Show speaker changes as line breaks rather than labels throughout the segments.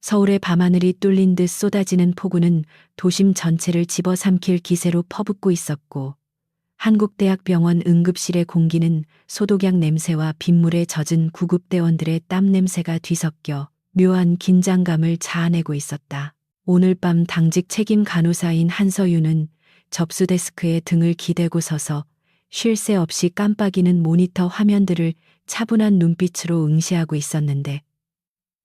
서울의 밤하늘이 뚫린 듯 쏟아지는 폭우는 도심 전체를 집어삼킬 기세로 퍼붓고 있었고, 한국대학병원 응급실의 공기는 소독약 냄새와 빗물에 젖은 구급대원들의 땀 냄새가 뒤섞여 묘한 긴장감을 자아내고 있었다. 오늘 밤 당직 책임 간호사인 한서유는 접수 데스크에 등을 기대고 서서 쉴 새 없이 깜빡이는 모니터 화면들을 차분한 눈빛으로 응시하고 있었는데,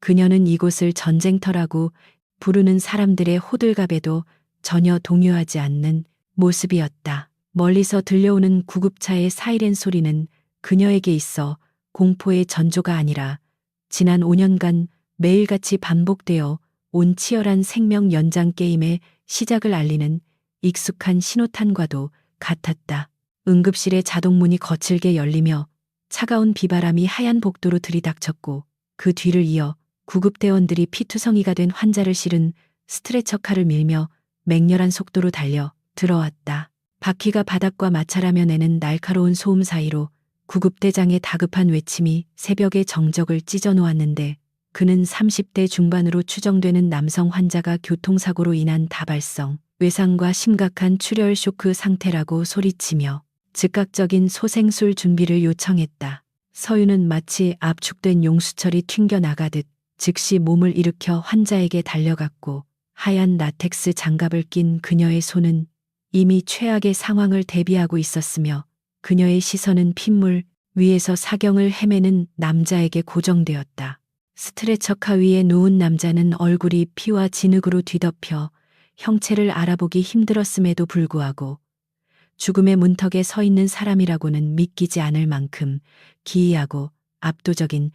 그녀는 이곳을 전쟁터라고 부르는 사람들의 호들갑에도 전혀 동요하지 않는 모습이었다. 멀리서 들려오는 구급차의 사이렌 소리는 그녀에게 있어 공포의 전조가 아니라 지난 5년간 매일같이 반복되어 온 치열한 생명 연장 게임의 시작을 알리는 익숙한 신호탄과도 같았다. 응급실의 자동문이 거칠게 열리며 차가운 비바람이 하얀 복도로 들이닥쳤고, 그 뒤를 이어 구급대원들이 피투성이가 된 환자를 실은 스트레처카를 밀며 맹렬한 속도로 달려 들어왔다. 바퀴가 바닥과 마찰하며 내는 날카로운 소음 사이로 구급대장의 다급한 외침이 새벽의 정적을 찢어놓았는데, 그는 30대 중반으로 추정되는 남성 환자가 교통사고로 인한 다발성 외상과 심각한 출혈 쇼크 상태라고 소리치며 즉각적인 소생술 준비를 요청했다. 서유는 마치 압축된 용수철이 튕겨나가듯 즉시 몸을 일으켜 환자에게 달려갔고, 하얀 라텍스 장갑을 낀 그녀의 손은 이미 최악의 상황을 대비하고 있었으며, 그녀의 시선은 핏물 위에서 사경을 헤매는 남자에게 고정되었다. 스트레처카 위에 누운 남자는 얼굴이 피와 진흙으로 뒤덮여 형체를 알아보기 힘들었음에도 불구하고 죽음의 문턱에 서 있는 사람이라고는 믿기지 않을 만큼 기이하고 압도적인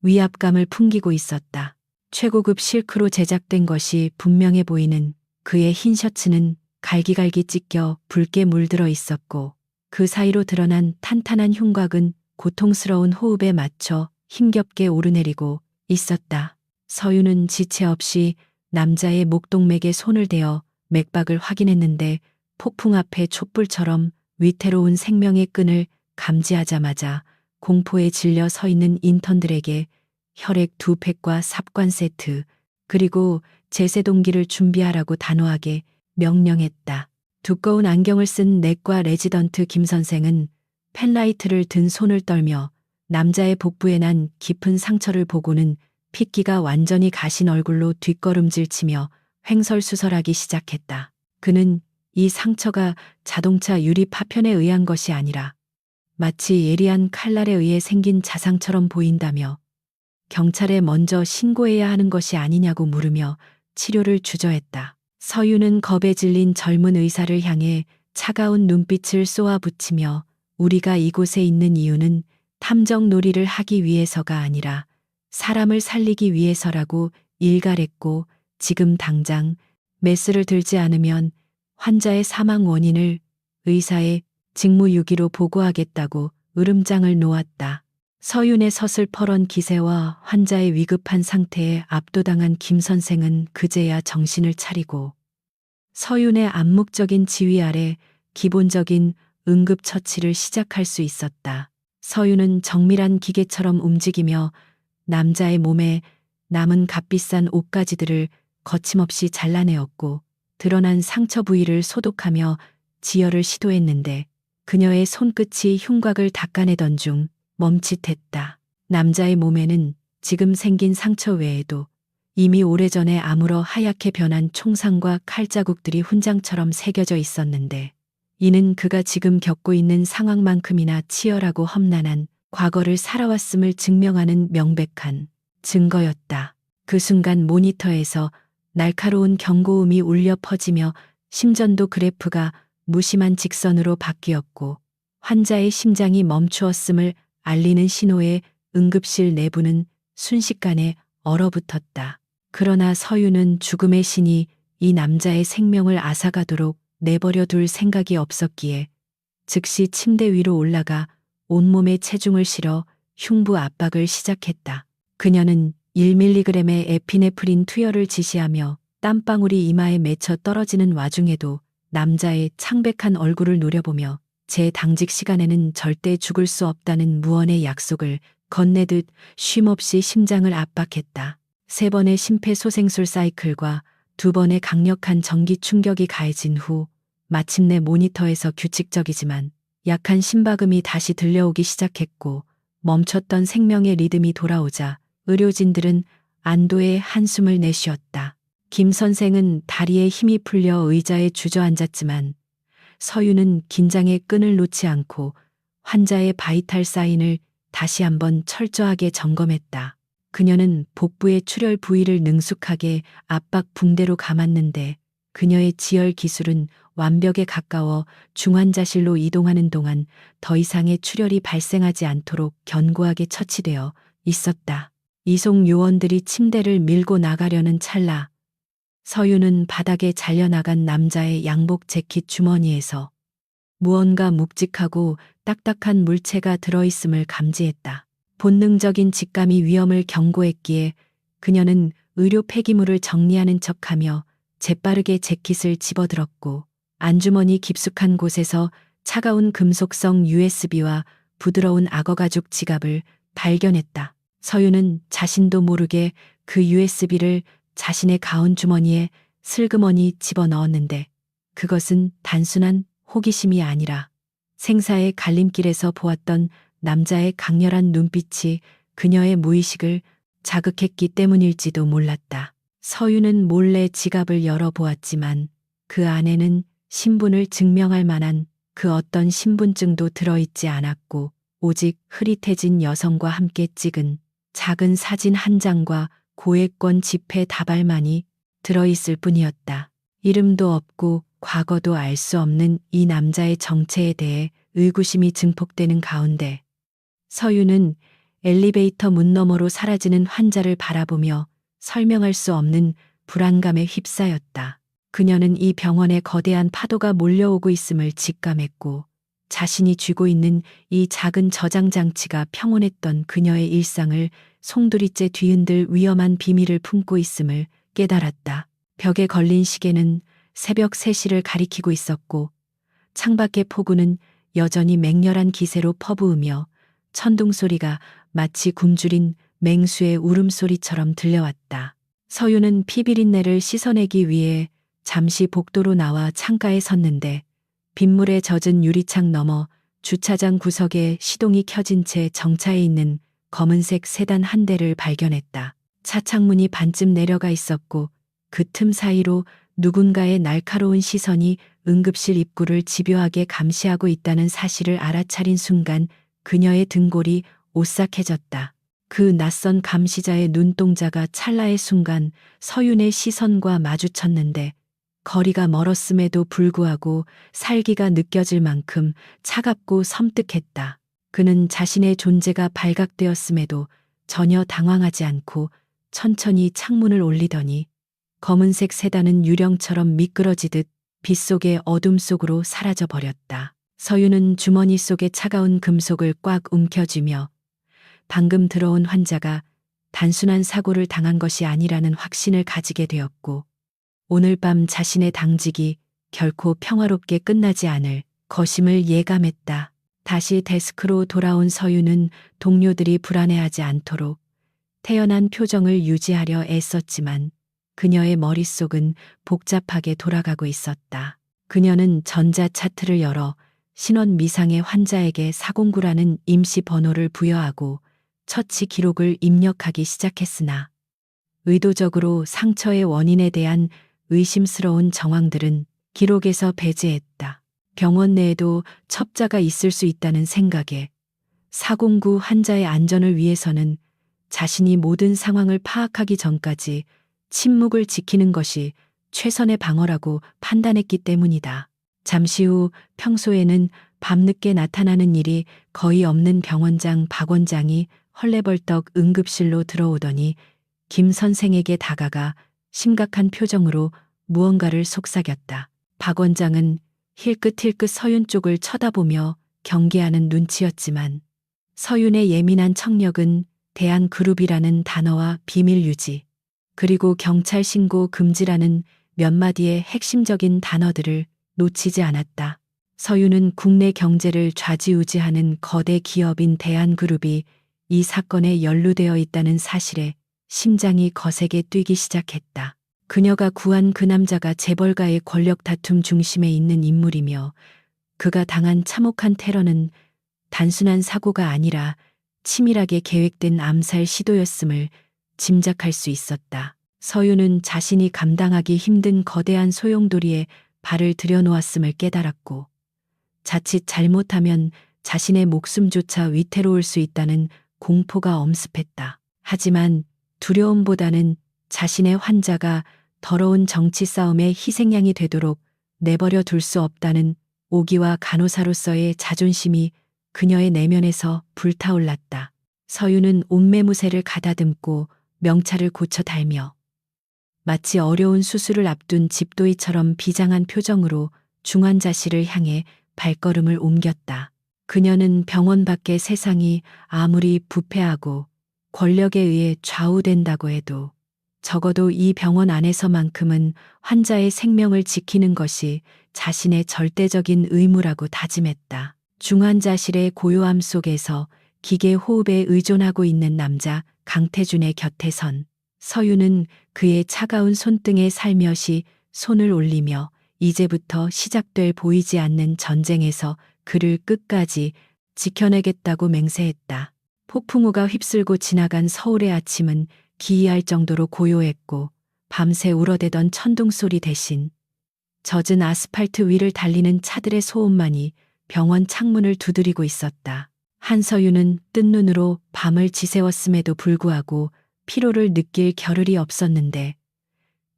위압감을 풍기고 있었다. 최고급 실크로 제작된 것이 분명해 보이는 그의 흰 셔츠는 갈기갈기 찢겨 붉게 물들어 있었고, 그 사이로 드러난 탄탄한 흉곽은 고통스러운 호흡에 맞춰 힘겹게 오르내리고 있었다. 서유는 지체 없이 남자의 목동맥에 손을 대어 맥박을 확인했는데, 폭풍 앞에 촛불처럼 위태로운 생명의 끈을 감지하자마자 공포에 질려 서 있는 인턴들에게 혈액 2팩과 삽관 세트, 그리고 제세동기를 준비하라고 단호하게 명령했다. 두꺼운 안경을 쓴 내과 레지던트 김 선생은 펜라이트를 든 손을 떨며 남자의 복부에 난 깊은 상처를 보고는 핏기가 완전히 가신 얼굴로 뒷걸음질치며 횡설수설하기 시작했다. 그는 이 상처가 자동차 유리 파편에 의한 것이 아니라 마치 예리한 칼날에 의해 생긴 자상처럼 보인다며 경찰에 먼저 신고해야 하는 것이 아니냐고 물으며 치료를 주저했다. 서유는 겁에 질린 젊은 의사를 향해 차가운 눈빛을 쏘아붙이며 우리가 이곳에 있는 이유는 탐정 놀이를 하기 위해서가 아니라 사람을 살리기 위해서라고 일갈했고, 지금 당장 메스를 들지 않으면 환자의 사망 원인을 의사의 직무유기로 보고하겠다고 으름장을 놓았다. 서윤의 서슬퍼런 기세와 환자의 위급한 상태에 압도당한 김 선생은 그제야 정신을 차리고 서윤의 암묵적인 지휘 아래 기본적인 응급처치를 시작할 수 있었다. 서윤은 정밀한 기계처럼 움직이며 남자의 몸에 남은 값비싼 옷가지들을 거침없이 잘라내었고, 드러난 상처 부위를 소독하며 지혈을 시도했는데, 그녀의 손끝이 흉곽을 닦아내던 중 멈칫했다. 남자의 몸에는 지금 생긴 상처 외에도 이미 오래전에 아물어 하얗게 변한 총상과 칼자국들이 훈장처럼 새겨져 있었는데, 이는 그가 지금 겪고 있는 상황만큼이나 치열하고 험난한 과거를 살아왔음을 증명하는 명백한 증거였다. 그 순간 모니터에서 날카로운 경고음이 울려 퍼지며 심전도 그래프가 무심한 직선으로 바뀌었고, 환자의 심장이 멈추었음을 알리는 신호에 응급실 내부는 순식간에 얼어붙었다. 그러나 서유는 죽음의 신이 이 남자의 생명을 앗아가도록 내버려 둘 생각이 없었기에 즉시 침대 위로 올라가 온몸에 체중을 실어 흉부 압박을 시작했다. 그녀는 1mg의 에피네프린 투여를 지시하며 땀방울이 이마에 맺혀 떨어지는 와중에도 남자의 창백한 얼굴을 노려보며 제 당직 시간에는 절대 죽을 수 없다는 무언의 약속을 건네듯 쉼없이 심장을 압박했다. 3번의 심폐소생술 사이클과 2번의 강력한 전기 충격이 가해진 후 마침내 모니터에서 규칙적이지만 약한 심박음이 다시 들려오기 시작했고, 멈췄던 생명의 리듬이 돌아오자 의료진들은 안도의 한숨을 내쉬었다. 김 선생은 다리에 힘이 풀려 의자에 주저앉았지만 서유는 긴장의 끈을 놓지 않고 환자의 바이탈 사인을 다시 한번 철저하게 점검했다. 그녀는 복부의 출혈 부위를 능숙하게 압박 붕대로 감았는데, 그녀의 지혈 기술은 완벽에 가까워 중환자실로 이동하는 동안 더 이상의 출혈이 발생하지 않도록 견고하게 처치되어 있었다. 이송 요원들이 침대를 밀고 나가려는 찰나, 서유는 바닥에 잘려나간 남자의 양복 재킷 주머니에서 무언가 묵직하고 딱딱한 물체가 들어있음을 감지했다. 본능적인 직감이 위험을 경고했기에 그녀는 의료 폐기물을 정리하는 척하며 재빠르게 재킷을 집어들었고, 안주머니 깊숙한 곳에서 차가운 금속성 USB와 부드러운 악어가죽 지갑을 발견했다. 서유는 자신도 모르게 그 USB를 자신의 가운 주머니에 슬그머니 집어넣었는데, 그것은 단순한 호기심이 아니라 생사의 갈림길에서 보았던 남자의 강렬한 눈빛이 그녀의 무의식을 자극했기 때문일지도 몰랐다. 서유는 몰래 지갑을 열어보았지만 그 안에는 신분을 증명할 만한 그 어떤 신분증도 들어있지 않았고, 오직 흐릿해진 여성과 함께 찍은 작은 사진 한 장과 고액권 지폐 다발만이 들어있을 뿐이었다. 이름도 없고 과거도 알 수 없는 이 남자의 정체에 대해 의구심이 증폭되는 가운데 서유는 엘리베이터 문 너머로 사라지는 환자를 바라보며 설명할 수 없는 불안감에 휩싸였다. 그녀는 이 병원에 거대한 파도가 몰려오고 있음을 직감했고, 자신이 쥐고 있는 이 작은 저장 장치가 평온했던 그녀의 일상을 송두리째 뒤흔들 위험한 비밀을 품고 있음을 깨달았다. 벽에 걸린 시계는 새벽 3시를 가리키고 있었고, 창밖의 폭우는 여전히 맹렬한 기세로 퍼부으며 천둥 소리가 마치 굶주린 맹수의 울음소리처럼 들려왔다. 서유는 피비린내를 씻어내기 위해 잠시 복도로 나와 창가에 섰는데, 빗물에 젖은 유리창 너머 주차장 구석에 시동이 켜진 채 정차해 있는 검은색 세단 한 대를 발견했다. 차 창문이 반쯤 내려가 있었고, 그 틈 사이로 누군가의 날카로운 시선이 응급실 입구를 집요하게 감시하고 있다는 사실을 알아차린 순간 그녀의 등골이 오싹해졌다. 그 낯선 감시자의 눈동자가 찰나의 순간 서윤의 시선과 마주쳤는데, 거리가 멀었음에도 불구하고 살기가 느껴질 만큼 차갑고 섬뜩했다. 그는 자신의 존재가 발각되었음에도 전혀 당황하지 않고 천천히 창문을 올리더니 검은색 세단은 유령처럼 미끄러지듯 빗속의 어둠 속으로 사라져 버렸다. 서유는 주머니 속의 차가운 금속을 꽉 움켜쥐며 방금 들어온 환자가 단순한 사고를 당한 것이 아니라는 확신을 가지게 되었고, 오늘 밤 자신의 당직이 결코 평화롭게 끝나지 않을 것임을 예감했다. 다시 데스크로 돌아온 서유는 동료들이 불안해하지 않도록 태연한 표정을 유지하려 애썼지만 그녀의 머릿속은 복잡하게 돌아가고 있었다. 그녀는 전자 차트를 열어 신원 미상의 환자에게 409라는 임시 번호를 부여하고 처치 기록을 입력하기 시작했으나, 의도적으로 상처의 원인에 대한 의심스러운 정황들은 기록에서 배제했다. 병원 내에도 첩자가 있을 수 있다는 생각에 409 환자의 안전을 위해서는 자신이 모든 상황을 파악하기 전까지 침묵을 지키는 것이 최선의 방어라고 판단했기 때문이다. 잠시 후 평소에는 밤늦게 나타나는 일이 거의 없는 병원장 박 원장이 헐레벌떡 응급실로 들어오더니 김 선생에게 다가가 심각한 표정으로 무언가를 속삭였다. 박 원장은 힐끗힐끗 서윤 쪽을 쳐다보며 경계하는 눈치였지만 서윤의 예민한 청력은 대한그룹이라는 단어와 비밀 유지, 그리고 경찰 신고 금지라는 몇 마디의 핵심적인 단어들을 놓치지 않았다. 서윤은 국내 경제를 좌지우지하는 거대 기업인 대한그룹이 이 사건에 연루되어 있다는 사실에 심장이 거세게 뛰기 시작했다. 그녀가 구한 그 남자가 재벌가의 권력 다툼 중심에 있는 인물이며 그가 당한 참혹한 테러는 단순한 사고가 아니라 치밀하게 계획된 암살 시도였음을 짐작할 수 있었다. 서유는 자신이 감당하기 힘든 거대한 소용돌이에 발을 들여놓았음을 깨달았고 자칫 잘못하면 자신의 목숨조차 위태로울 수 있다는 공포가 엄습했다. 하지만 두려움보다는 자신의 환자가 더러운 정치 싸움의 희생양이 되도록 내버려 둘 수 없다는 오기와 간호사로서의 자존심이 그녀의 내면에서 불타올랐다. 서유는 옷매무새를 가다듬고 명찰을 고쳐 달며 마치 어려운 수술을 앞둔 집도이처럼 비장한 표정으로 중환자실을 향해 발걸음을 옮겼다. 그녀는 병원 밖의 세상이 아무리 부패하고 권력에 의해 좌우된다고 해도 적어도 이 병원 안에서만큼은 환자의 생명을 지키는 것이 자신의 절대적인 의무라고 다짐했다. 중환자실의 고요함 속에서 기계 호흡에 의존하고 있는 남자 강태준의 곁에 선 서유는 그의 차가운 손등에 살며시 손을 올리며 이제부터 시작될 보이지 않는 전쟁에서 그를 끝까지 지켜내겠다고 맹세했다. 폭풍우가 휩쓸고 지나간 서울의 아침은 기이할 정도로 고요했고 밤새 울어대던 천둥 소리 대신 젖은 아스팔트 위를 달리는 차들의 소음만이 병원 창문을 두드리고 있었다. 한서유는 뜬 눈으로 밤을 지새웠음에도 불구하고 피로를 느낄 겨를이 없었는데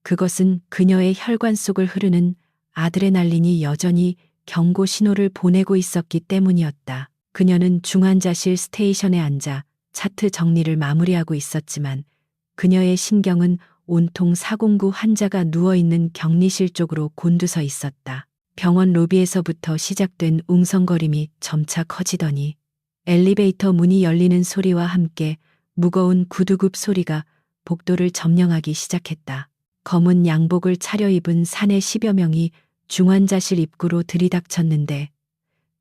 그것은 그녀의 혈관 속을 흐르는 아드레날린이 여전히 경고 신호를 보내고 있었기 때문이었다. 그녀는 중환자실 스테이션에 앉아 차트 정리를 마무리하고 있었지만 그녀의 신경은 온통 409 환자가 누워있는 격리실 쪽으로 곤두서 있었다. 병원 로비에서부터 시작된 웅성거림이 점차 커지더니 엘리베이터 문이 열리는 소리와 함께 무거운 구두굽 소리가 복도를 점령하기 시작했다. 검은 양복을 차려입은 사내 10여 명이 중환자실 입구로 들이닥쳤는데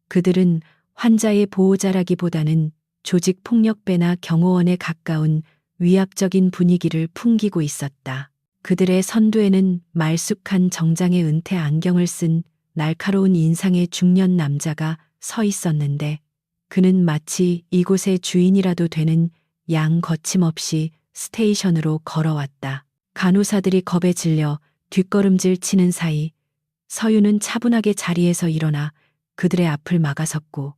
그들은 환자의 보호자라기보다는 조직 폭력배나 경호원에 가까운 위압적인 분위기를 풍기고 있었다. 그들의 선두에는 말쑥한 정장의 은퇴 안경을 쓴 날카로운 인상의 중년 남자가 서 있었는데 그는 마치 이곳의 주인이라도 되는 양 거침없이 스테이션으로 걸어왔다. 간호사들이 겁에 질려 뒷걸음질 치는 사이 서유는 차분하게 자리에서 일어나 그들의 앞을 막아섰고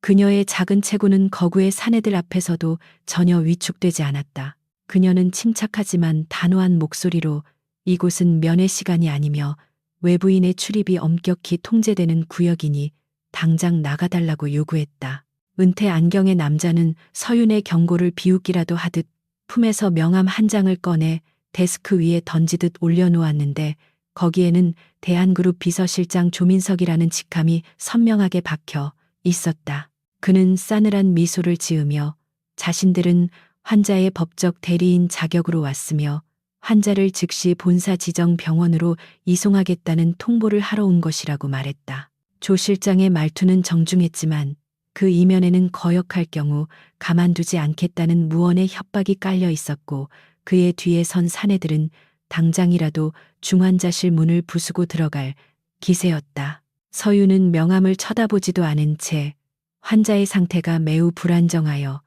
그녀의 작은 체구는 거구의 사내들 앞에서도 전혀 위축되지 않았다. 그녀는 침착하지만 단호한 목소리로 이곳은 면회 시간이 아니며 외부인의 출입이 엄격히 통제되는 구역이니 당장 나가달라고 요구했다. 은퇴 안경의 남자는 서윤의 경고를 비웃기라도 하듯 품에서 명함 한 장을 꺼내 데스크 위에 던지듯 올려놓았는데 거기에는 대한그룹 비서실장 조민석이라는 직함이 선명하게 박혀 있었다. 그는 싸늘한 미소를 지으며 자신들은 환자의 법적 대리인 자격으로 왔으며 환자를 즉시 본사 지정 병원으로 이송하겠다는 통보를 하러 온 것이라고 말했다. 조 실장의 말투는 정중했지만 그 이면에는 거역할 경우 가만두지 않겠다는 무언의 협박이 깔려 있었고 그의 뒤에 선 사내들은 당장이라도 중환자실 문을 부수고 들어갈 기세였다. 서유는 명함을 쳐다보지도 않은 채 환자의 상태가 매우 불안정하여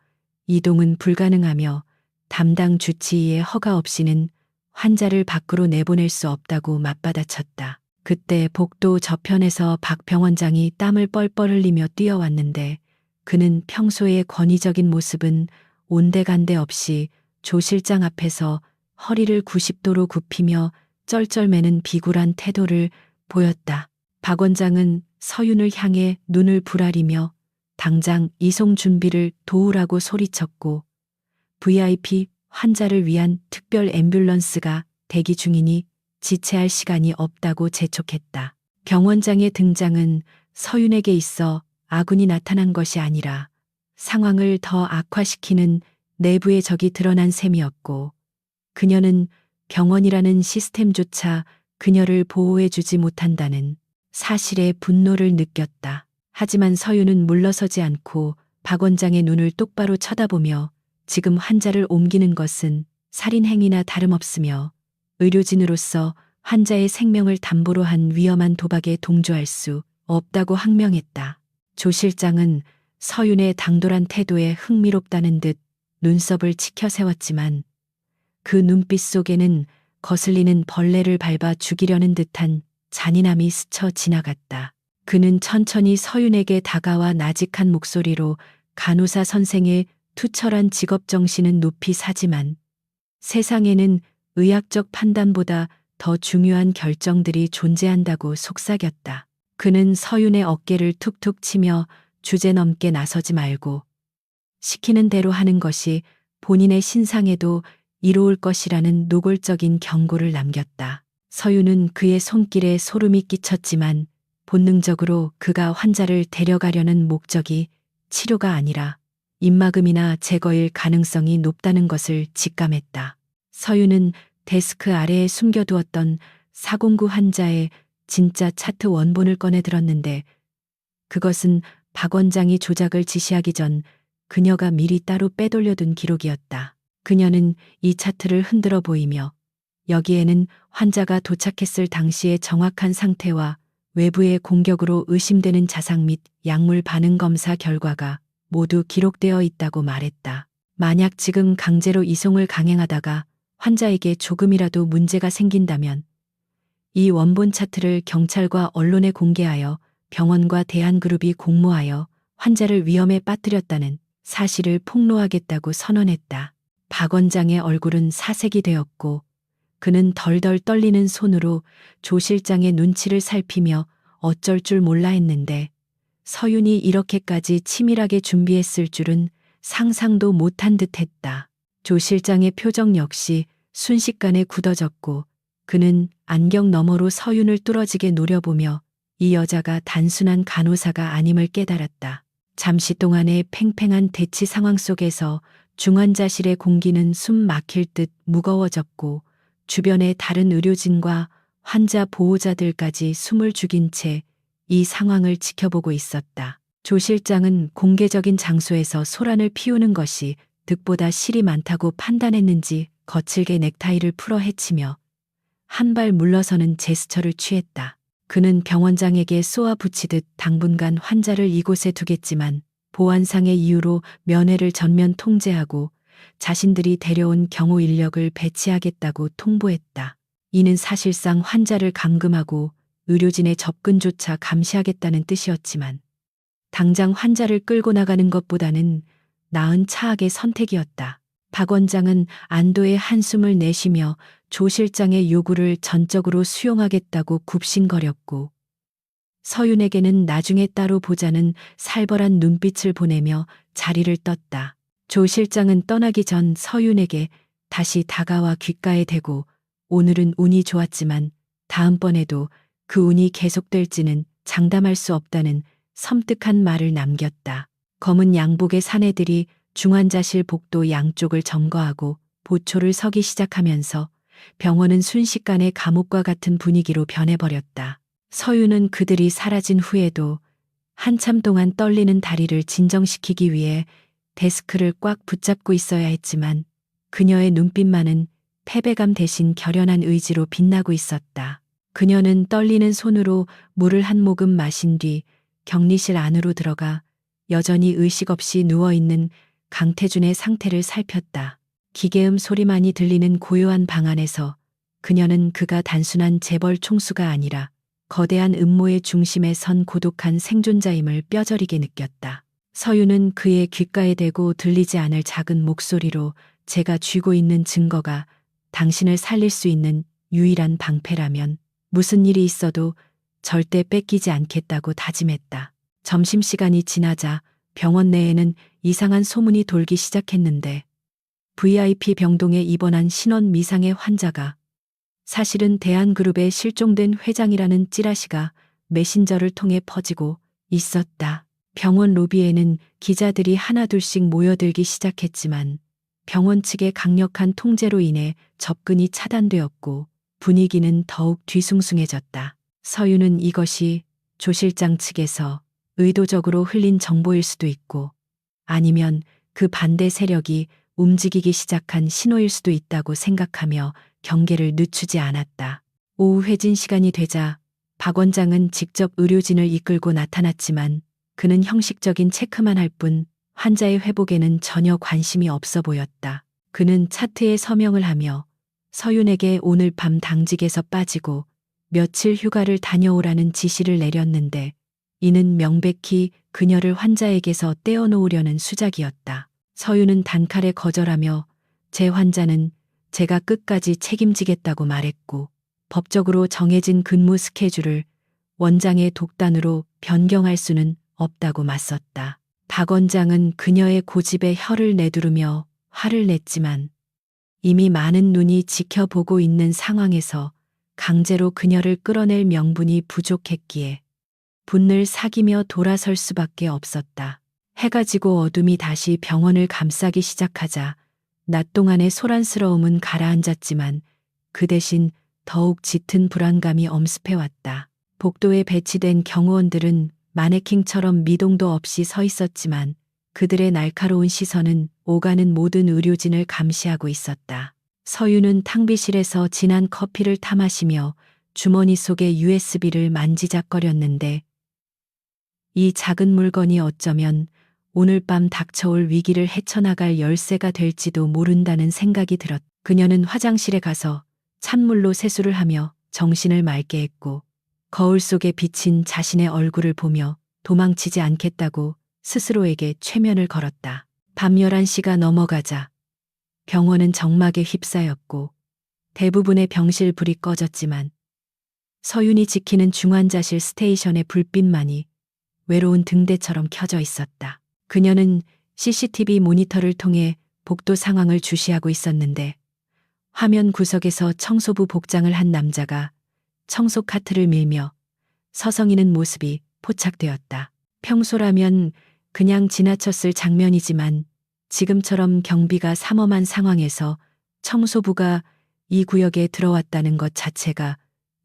이동은 불가능하며 담당 주치의의 허가 없이는 환자를 밖으로 내보낼 수 없다고 맞받아쳤다. 그때 복도 저편에서 박 병원장이 땀을 뻘뻘 흘리며 뛰어왔는데 그는 평소의 권위적인 모습은 온데간데 없이 조 실장 앞에서 허리를 90도로 굽히며 쩔쩔매는 비굴한 태도를 보였다. 박 원장은 서윤을 향해 눈을 부라리며 당장 이송 준비를 도우라고 소리쳤고 VIP 환자를 위한 특별 앰뷸런스가 대기 중이니 지체할 시간이 없다고 재촉했다. 병원장의 등장은 서윤에게 있어 아군이 나타난 것이 아니라 상황을 더 악화시키는 내부의 적이 드러난 셈이었고 그녀는 병원이라는 시스템조차 그녀를 보호해주지 못한다는 사실에 분노를 느꼈다. 하지만 서윤은 물러서지 않고 박 원장의 눈을 똑바로 쳐다보며 지금 환자를 옮기는 것은 살인행위나 다름없으며 의료진으로서 환자의 생명을 담보로 한 위험한 도박에 동조할 수 없다고 항명했다. 조 실장은 서윤의 당돌한 태도에 흥미롭다는 듯 눈썹을 치켜 세웠지만 그 눈빛 속에는 거슬리는 벌레를 밟아 죽이려는 듯한 잔인함이 스쳐 지나갔다. 그는 천천히 서윤에게 다가와 나직한 목소리로 간호사 선생의 투철한 직업 정신은 높이 사지만 세상에는 의학적 판단보다 더 중요한 결정들이 존재한다고 속삭였다. 그는 서윤의 어깨를 툭툭 치며 주제넘게 나서지 말고 시키는 대로 하는 것이 본인의 신상에도 이로울 것이라는 노골적인 경고를 남겼다. 서윤은 그의 손길에 소름이 끼쳤지만 본능적으로 그가 환자를 데려가려는 목적이 치료가 아니라 입막음이나 제거일 가능성이 높다는 것을 직감했다. 서윤은 데스크 아래에 숨겨두었던 409 환자의 진짜 차트 원본을 꺼내 들었는데 그것은 박 원장이 조작을 지시하기 전 그녀가 미리 따로 빼돌려둔 기록이었다. 그녀는 이 차트를 흔들어 보이며 여기에는 환자가 도착했을 당시의 정확한 상태와 외부의 공격으로 의심되는 자상 및 약물 반응 검사 결과가 모두 기록되어 있다고 말했다. 만약 지금 강제로 이송을 강행하다가 환자에게 조금이라도 문제가 생긴다면 이 원본 차트를 경찰과 언론에 공개하여 병원과 대한그룹이 공모하여 환자를 위험에 빠뜨렸다는 사실을 폭로하겠다고 선언했다. 박 원장의 얼굴은 사색이 되었고 그는 덜덜 떨리는 손으로 조 실장의 눈치를 살피며 어쩔 줄 몰라 했는데 서윤이 이렇게까지 치밀하게 준비했을 줄은 상상도 못한 듯했다. 조 실장의 표정 역시 순식간에 굳어졌고 그는 안경 너머로 서윤을 뚫어지게 노려보며 이 여자가 단순한 간호사가 아님을 깨달았다. 잠시 동안의 팽팽한 대치 상황 속에서 중환자실의 공기는 숨 막힐 듯 무거워졌고 주변의 다른 의료진과 환자 보호자들까지 숨을 죽인 채 이 상황을 지켜보고 있었다. 조 실장은 공개적인 장소에서 소란을 피우는 것이 득보다 실이 많다고 판단했는지 거칠게 넥타이를 풀어 헤치며 한 발 물러서는 제스처를 취했다. 그는 병원장에게 쏘아 붙이듯 당분간 환자를 이곳에 두겠지만 보안상의 이유로 면회를 전면 통제하고 자신들이 데려온 경호 인력을 배치하겠다고 통보했다. 이는 사실상 환자를 감금하고 의료진의 접근조차 감시하겠다는 뜻이었지만 당장 환자를 끌고 나가는 것보다는 나은 차악의 선택이었다. 박 원장은 안도의 한숨을 내쉬며 조 실장의 요구를 전적으로 수용하겠다고 굽신거렸고 서윤에게는 나중에 따로 보자는 살벌한 눈빛을 보내며 자리를 떴다. 조 실장은 떠나기 전 서윤에게 다시 다가와 귓가에 대고 오늘은 운이 좋았지만 다음번에도 그 운이 계속될지는 장담할 수 없다는 섬뜩한 말을 남겼다. 검은 양복의 사내들이 중환자실 복도 양쪽을 점거하고 보초를 서기 시작하면서 병원은 순식간에 감옥과 같은 분위기로 변해버렸다. 서윤은 그들이 사라진 후에도 한참 동안 떨리는 다리를 진정시키기 위해 데스크를 꽉 붙잡고 있어야 했지만 그녀의 눈빛만은 패배감 대신 결연한 의지로 빛나고 있었다. 그녀는 떨리는 손으로 물을 한 모금 마신 뒤 격리실 안으로 들어가 여전히 의식 없이 누워있는 강태준의 상태를 살폈다. 기계음 소리만이 들리는 고요한 방 안에서 그녀는 그가 단순한 재벌 총수가 아니라 거대한 음모의 중심에 선 고독한 생존자임을 뼈저리게 느꼈다. 서윤은 그의 귓가에 대고 들리지 않을 작은 목소리로 제가 쥐고 있는 증거가 당신을 살릴 수 있는 유일한 방패라면 무슨 일이 있어도 절대 뺏기지 않겠다고 다짐했다. 점심시간이 지나자 병원 내에는 이상한 소문이 돌기 시작했는데 VIP 병동에 입원한 신원 미상의 환자가 사실은 대한그룹에 실종된 회장이라는 찌라시가 메신저를 통해 퍼지고 있었다. 병원 로비에는 기자들이 하나둘씩 모여들기 시작했지만 병원 측의 강력한 통제로 인해 접근이 차단되었고 분위기는 더욱 뒤숭숭해졌다. 서윤은 이것이 조 실장 측에서 의도적으로 흘린 정보일 수도 있고 아니면 그 반대 세력이 움직이기 시작한 신호일 수도 있다고 생각하며 경계를 늦추지 않았다. 오후 회진 시간이 되자 박 원장은 직접 의료진을 이끌고 나타났지만 그는 형식적인 체크만 할 뿐 환자의 회복에는 전혀 관심이 없어 보였다. 그는 차트에 서명을 하며 서윤에게 오늘 밤 당직에서 빠지고 며칠 휴가를 다녀오라는 지시를 내렸는데 이는 명백히 그녀를 환자에게서 떼어놓으려는 수작이었다. 서윤은 단칼에 거절하며 제 환자는 제가 끝까지 책임지겠다고 말했고 법적으로 정해진 근무 스케줄을 원장의 독단으로 변경할 수는 없다고 맞섰다. 박 원장은 그녀의 고집에 혀를 내두르며 화를 냈지만 이미 많은 눈이 지켜보고 있는 상황에서 강제로 그녀를 끌어낼 명분이 부족했기에 분을 사기며 돌아설 수밖에 없었다. 해가 지고 어둠이 다시 병원을 감싸기 시작하자 낮 동안의 소란스러움은 가라앉았지만 그 대신 더욱 짙은 불안감이 엄습해왔다. 복도에 배치된 경호원들은 마네킹처럼 미동도 없이 서 있었지만 그들의 날카로운 시선은 오가는 모든 의료진을 감시하고 있었다. 서윤은 탕비실에서 진한 커피를 타 마시며 주머니 속의 USB를 만지작거렸는데 이 작은 물건이 어쩌면 오늘 밤 닥쳐올 위기를 헤쳐나갈 열쇠가 될지도 모른다는 생각이 들었다. 그녀는 화장실에 가서 찬물로 세수를 하며 정신을 맑게 했고 거울 속에 비친 자신의 얼굴을 보며 도망치지 않겠다고 스스로에게 최면을 걸었다. 밤 11시가 넘어가자 병원은 정막에 휩싸였고 대부분의 병실 불이 꺼졌지만 서윤이 지키는 중환자실 스테이션의 불빛만이 외로운 등대처럼 켜져 있었다. 그녀는 CCTV 모니터를 통해 복도 상황을 주시하고 있었는데 화면 구석에서 청소부 복장을 한 남자가 청소 카트를 밀며 서성이는 모습이 포착되었다. 평소라면 그냥 지나쳤을 장면이지만 지금처럼 경비가 삼엄한 상황에서 청소부가 이 구역에 들어왔다는 것 자체가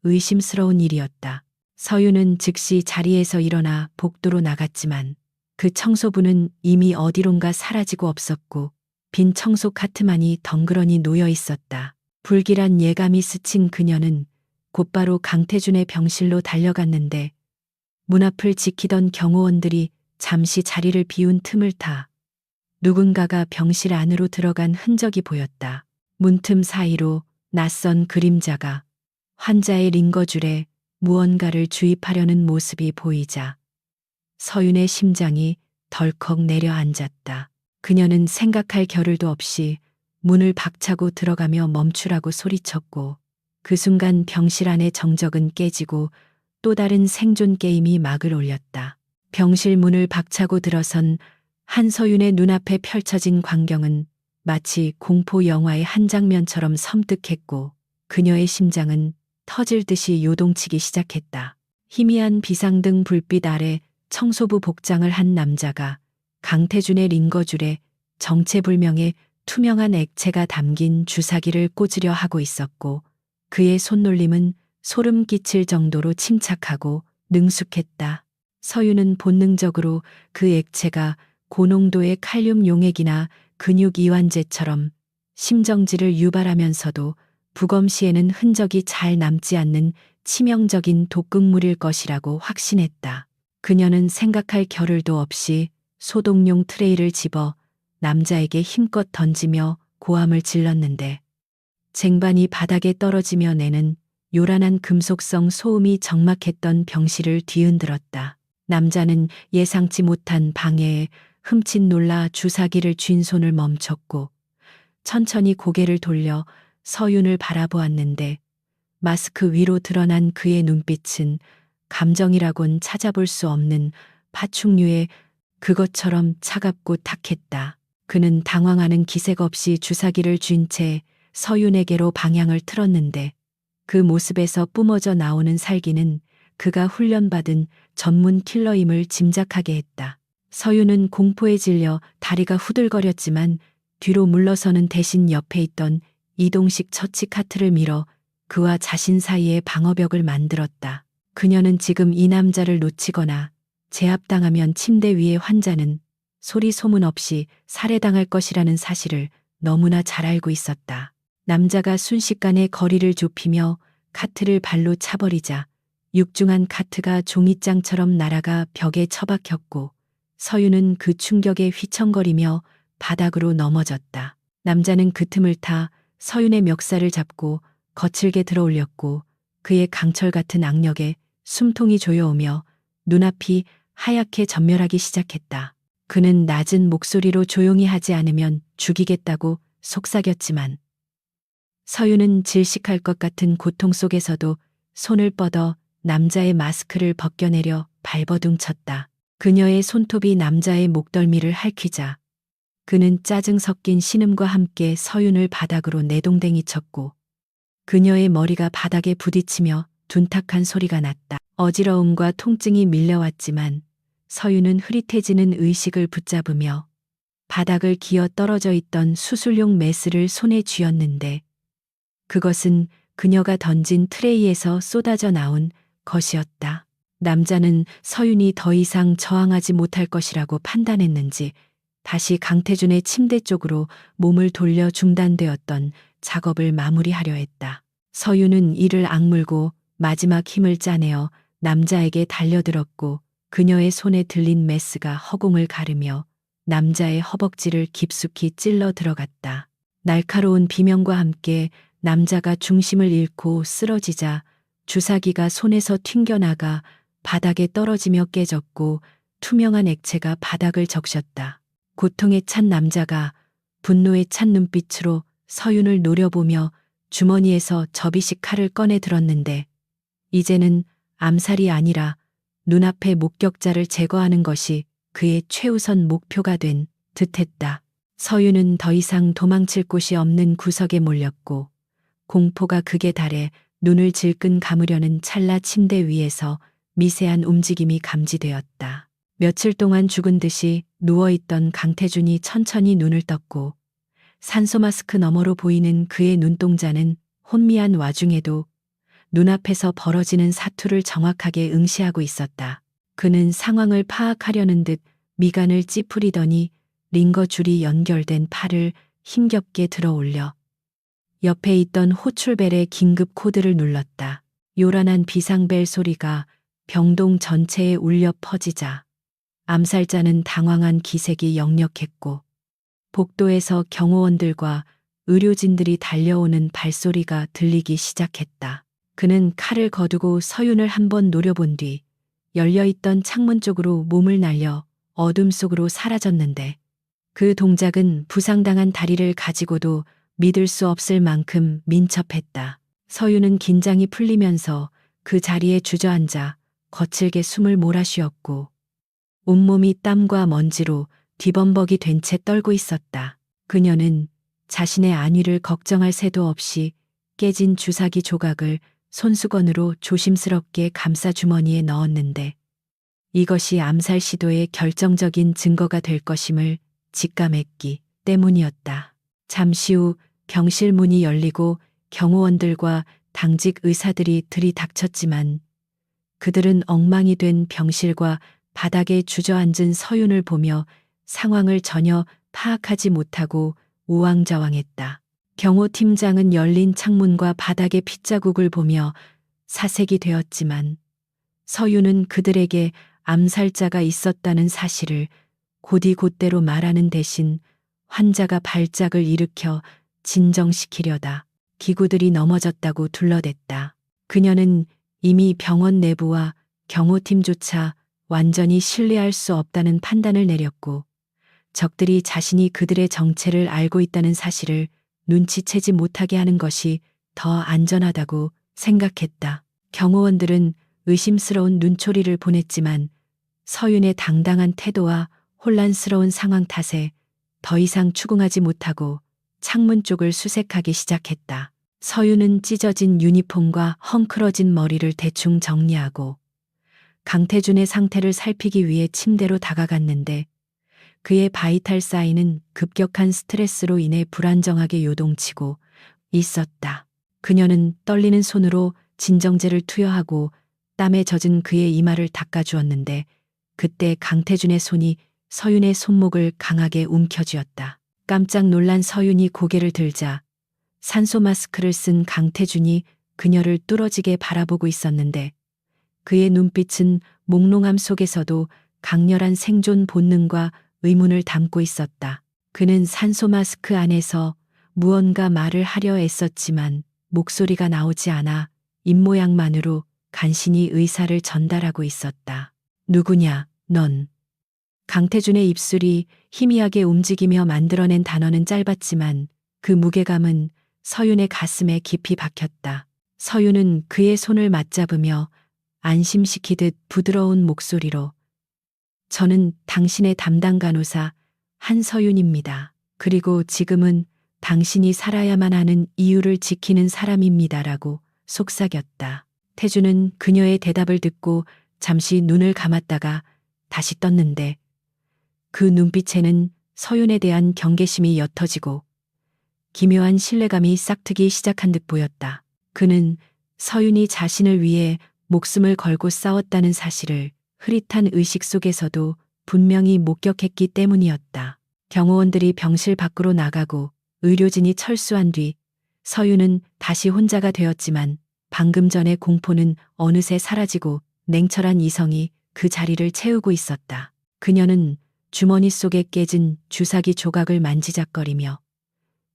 의심스러운 일이었다. 서윤은 즉시 자리에서 일어나 복도로 나갔지만 그 청소부는 이미 어디론가 사라지고 없었고 빈 청소 카트만이 덩그러니 놓여 있었다. 불길한 예감이 스친 그녀는 곧바로 강태준의 병실로 달려갔는데 문 앞을 지키던 경호원들이 잠시 자리를 비운 틈을 타 누군가가 병실 안으로 들어간 흔적이 보였다. 문틈 사이로 낯선 그림자가 환자의 링거줄에 무언가를 주입하려는 모습이 보이자 서윤의 심장이 덜컥 내려앉았다. 그녀는 생각할 겨를도 없이 문을 박차고 들어가며 멈추라고 소리쳤고 그 순간 병실 안의 정적은 깨지고 또 다른 생존 게임이 막을 올렸다. 병실 문을 박차고 들어선 한서윤의 눈앞에 펼쳐진 광경은 마치 공포 영화의 한 장면처럼 섬뜩했고 그녀의 심장은 터질 듯이 요동치기 시작했다. 희미한 비상등 불빛 아래 청소부 복장을 한 남자가 강태준의 링거줄에 정체불명의 투명한 액체가 담긴 주사기를 꽂으려 하고 있었고 그의 손놀림은 소름 끼칠 정도로 침착하고 능숙했다. 서윤은 본능적으로 그 액체가 고농도의 칼륨 용액이나 근육 이완제처럼 심정지를 유발하면서도 부검 시에는 흔적이 잘 남지 않는 치명적인 독극물일 것이라고 확신했다. 그녀는 생각할 겨를도 없이 소독용 트레이를 집어 남자에게 힘껏 던지며 고함을 질렀는데 쟁반이 바닥에 떨어지며 내는 요란한 금속성 소음이 적막했던 병실을 뒤흔들었다. 남자는 예상치 못한 방해에 흠칫 놀라 주사기를 쥔 손을 멈췄고 천천히 고개를 돌려 서윤을 바라보았는데 마스크 위로 드러난 그의 눈빛은 감정이라곤 찾아볼 수 없는 파충류의 그것처럼 차갑고 탁했다. 그는 당황하는 기색 없이 주사기를 쥔 채 서윤에게로 방향을 틀었는데 그 모습에서 뿜어져 나오는 살기는 그가 훈련받은 전문 킬러임을 짐작하게 했다. 서윤은 공포에 질려 다리가 후들거렸지만 뒤로 물러서는 대신 옆에 있던 이동식 처치 카트를 밀어 그와 자신 사이에 방어벽을 만들었다. 그녀는 지금 이 남자를 놓치거나 제압당하면 침대 위의 환자는 소리 소문 없이 살해당할 것이라는 사실을 너무나 잘 알고 있었다. 남자가 순식간에 거리를 좁히며 카트를 발로 차버리자 육중한 카트가 종잇장처럼 날아가 벽에 처박혔고 서윤은 그 충격에 휘청거리며 바닥으로 넘어졌다. 남자는 그 틈을 타 서윤의 멱살을 잡고 거칠게 들어올렸고 그의 강철 같은 악력에 숨통이 조여오며 눈앞이 하얗게 전멸하기 시작했다. 그는 낮은 목소리로 조용히 하지 않으면 죽이겠다고 속삭였지만 서윤은 질식할 것 같은 고통 속에서도 손을 뻗어 남자의 마스크를 벗겨내려 발버둥 쳤다. 그녀의 손톱이 남자의 목덜미를 핥히자 그는 짜증 섞인 신음과 함께 서윤을 바닥으로 내동댕이 쳤고 그녀의 머리가 바닥에 부딪히며 둔탁한 소리가 났다. 어지러움과 통증이 밀려왔지만 서윤은 흐릿해지는 의식을 붙잡으며 바닥을 기어 떨어져 있던 수술용 메스를 손에 쥐었는데 그것은 그녀가 던진 트레이에서 쏟아져 나온 것이었다. 남자는 서윤이 더 이상 저항하지 못할 것이라고 판단했는지 다시 강태준의 침대 쪽으로 몸을 돌려 중단되었던 작업을 마무리하려 했다. 서윤은 이를 악물고 마지막 힘을 짜내어 남자에게 달려들었고 그녀의 손에 들린 메스가 허공을 가르며 남자의 허벅지를 깊숙이 찔러 들어갔다. 날카로운 비명과 함께 남자가 중심을 잃고 쓰러지자 주사기가 손에서 튕겨나가 바닥에 떨어지며 깨졌고 투명한 액체가 바닥을 적셨다. 고통에 찬 남자가 분노에 찬 눈빛으로 서윤을 노려보며 주머니에서 접이식 칼을 꺼내 들었는데 이제는 암살이 아니라 눈앞의 목격자를 제거하는 것이 그의 최우선 목표가 된 듯했다. 서윤은 더 이상 도망칠 곳이 없는 구석에 몰렸고 공포가 극에 달해 눈을 질끈 감으려는 찰나 침대 위에서 미세한 움직임이 감지되었다. 며칠 동안 죽은 듯이 누워있던 강태준이 천천히 눈을 떴고 산소 마스크 너머로 보이는 그의 눈동자는 혼미한 와중에도 눈앞에서 벌어지는 사투를 정확하게 응시하고 있었다. 그는 상황을 파악하려는 듯 미간을 찌푸리더니 링거 줄이 연결된 팔을 힘겹게 들어 올려 옆에 있던 호출벨의 긴급 코드를 눌렀다. 요란한 비상벨 소리가 병동 전체에 울려 퍼지자 암살자는 당황한 기색이 역력했고 복도에서 경호원들과 의료진들이 달려오는 발소리가 들리기 시작했다. 그는 칼을 거두고 서윤을 한번 노려본 뒤 열려있던 창문 쪽으로 몸을 날려 어둠 속으로 사라졌는데 그 동작은 부상당한 다리를 가지고도 믿을 수 없을 만큼 민첩했다. 서윤은 긴장이 풀리면서 그 자리에 주저앉아 거칠게 숨을 몰아쉬었고 온몸이 땀과 먼지로 뒤범벅이 된 채 떨고 있었다. 그녀는 자신의 안위를 걱정할 새도 없이 깨진 주사기 조각을 손수건으로 조심스럽게 감싸 주머니에 넣었는데 이것이 암살 시도의 결정적인 증거가 될 것임을 직감했기 때문이었다. 잠시 후 병실 문이 열리고 경호원들과 당직 의사들이 들이닥쳤지만 그들은 엉망이 된 병실과 바닥에 주저앉은 서윤을 보며 상황을 전혀 파악하지 못하고 우왕좌왕했다. 경호팀장은 열린 창문과 바닥의 핏자국을 보며 사색이 되었지만 서윤은 그들에게 암살자가 있었다는 사실을 곧이곧대로 말하는 대신 환자가 발작을 일으켜 진정시키려다 기구들이 넘어졌다고 둘러댔다. 그녀는 이미 병원 내부와 경호팀조차 완전히 신뢰할 수 없다는 판단을 내렸고 적들이 자신이 그들의 정체를 알고 있다는 사실을 눈치채지 못하게 하는 것이 더 안전하다고 생각했다. 경호원들은 의심스러운 눈초리를 보냈지만 서윤의 당당한 태도와 혼란스러운 상황 탓에 더 이상 추궁하지 못하고 창문 쪽을 수색하기 시작했다. 서윤은 찢어진 유니폼과 헝클어진 머리를 대충 정리하고 강태준의 상태를 살피기 위해 침대로 다가갔는데 그의 바이탈 사인은 급격한 스트레스로 인해 불안정하게 요동치고 있었다. 그녀는 떨리는 손으로 진정제를 투여하고 땀에 젖은 그의 이마를 닦아주었는데 그때 강태준의 손이 서윤의 손목을 강하게 움켜쥐었다. 깜짝 놀란 서윤이 고개를 들자 산소 마스크를 쓴 강태준이 그녀를 뚫어지게 바라보고 있었는데 그의 눈빛은 몽롱함 속에서도 강렬한 생존 본능과 의문을 담고 있었다. 그는 산소 마스크 안에서 무언가 말을 하려 애썼지만 목소리가 나오지 않아 입모양만으로 간신히 의사를 전달하고 있었다. 누구냐, 넌. 강태준의 입술이 희미하게 움직이며 만들어낸 단어는 짧았지만 그 무게감은 서윤의 가슴에 깊이 박혔다. 서윤은 그의 손을 맞잡으며 안심시키듯 부드러운 목소리로 저는 당신의 담당 간호사 한서윤입니다. 그리고 지금은 당신이 살아야만 하는 이유를 지키는 사람입니다라고 속삭였다. 태주는 그녀의 대답을 듣고 잠시 눈을 감았다가 다시 떴는데 그 눈빛에는 서윤에 대한 경계심이 옅어지고 기묘한 신뢰감이 싹트기 시작한 듯 보였다. 그는 서윤이 자신을 위해 목숨을 걸고 싸웠다는 사실을 흐릿한 의식 속에서도 분명히 목격했기 때문이었다. 경호원들이 병실 밖으로 나가고 의료진이 철수한 뒤 서윤은 다시 혼자가 되었지만 방금 전의 공포는 어느새 사라지고 냉철한 이성이 그 자리를 채우고 있었다. 그녀는 주머니 속에 깨진 주사기 조각을 만지작거리며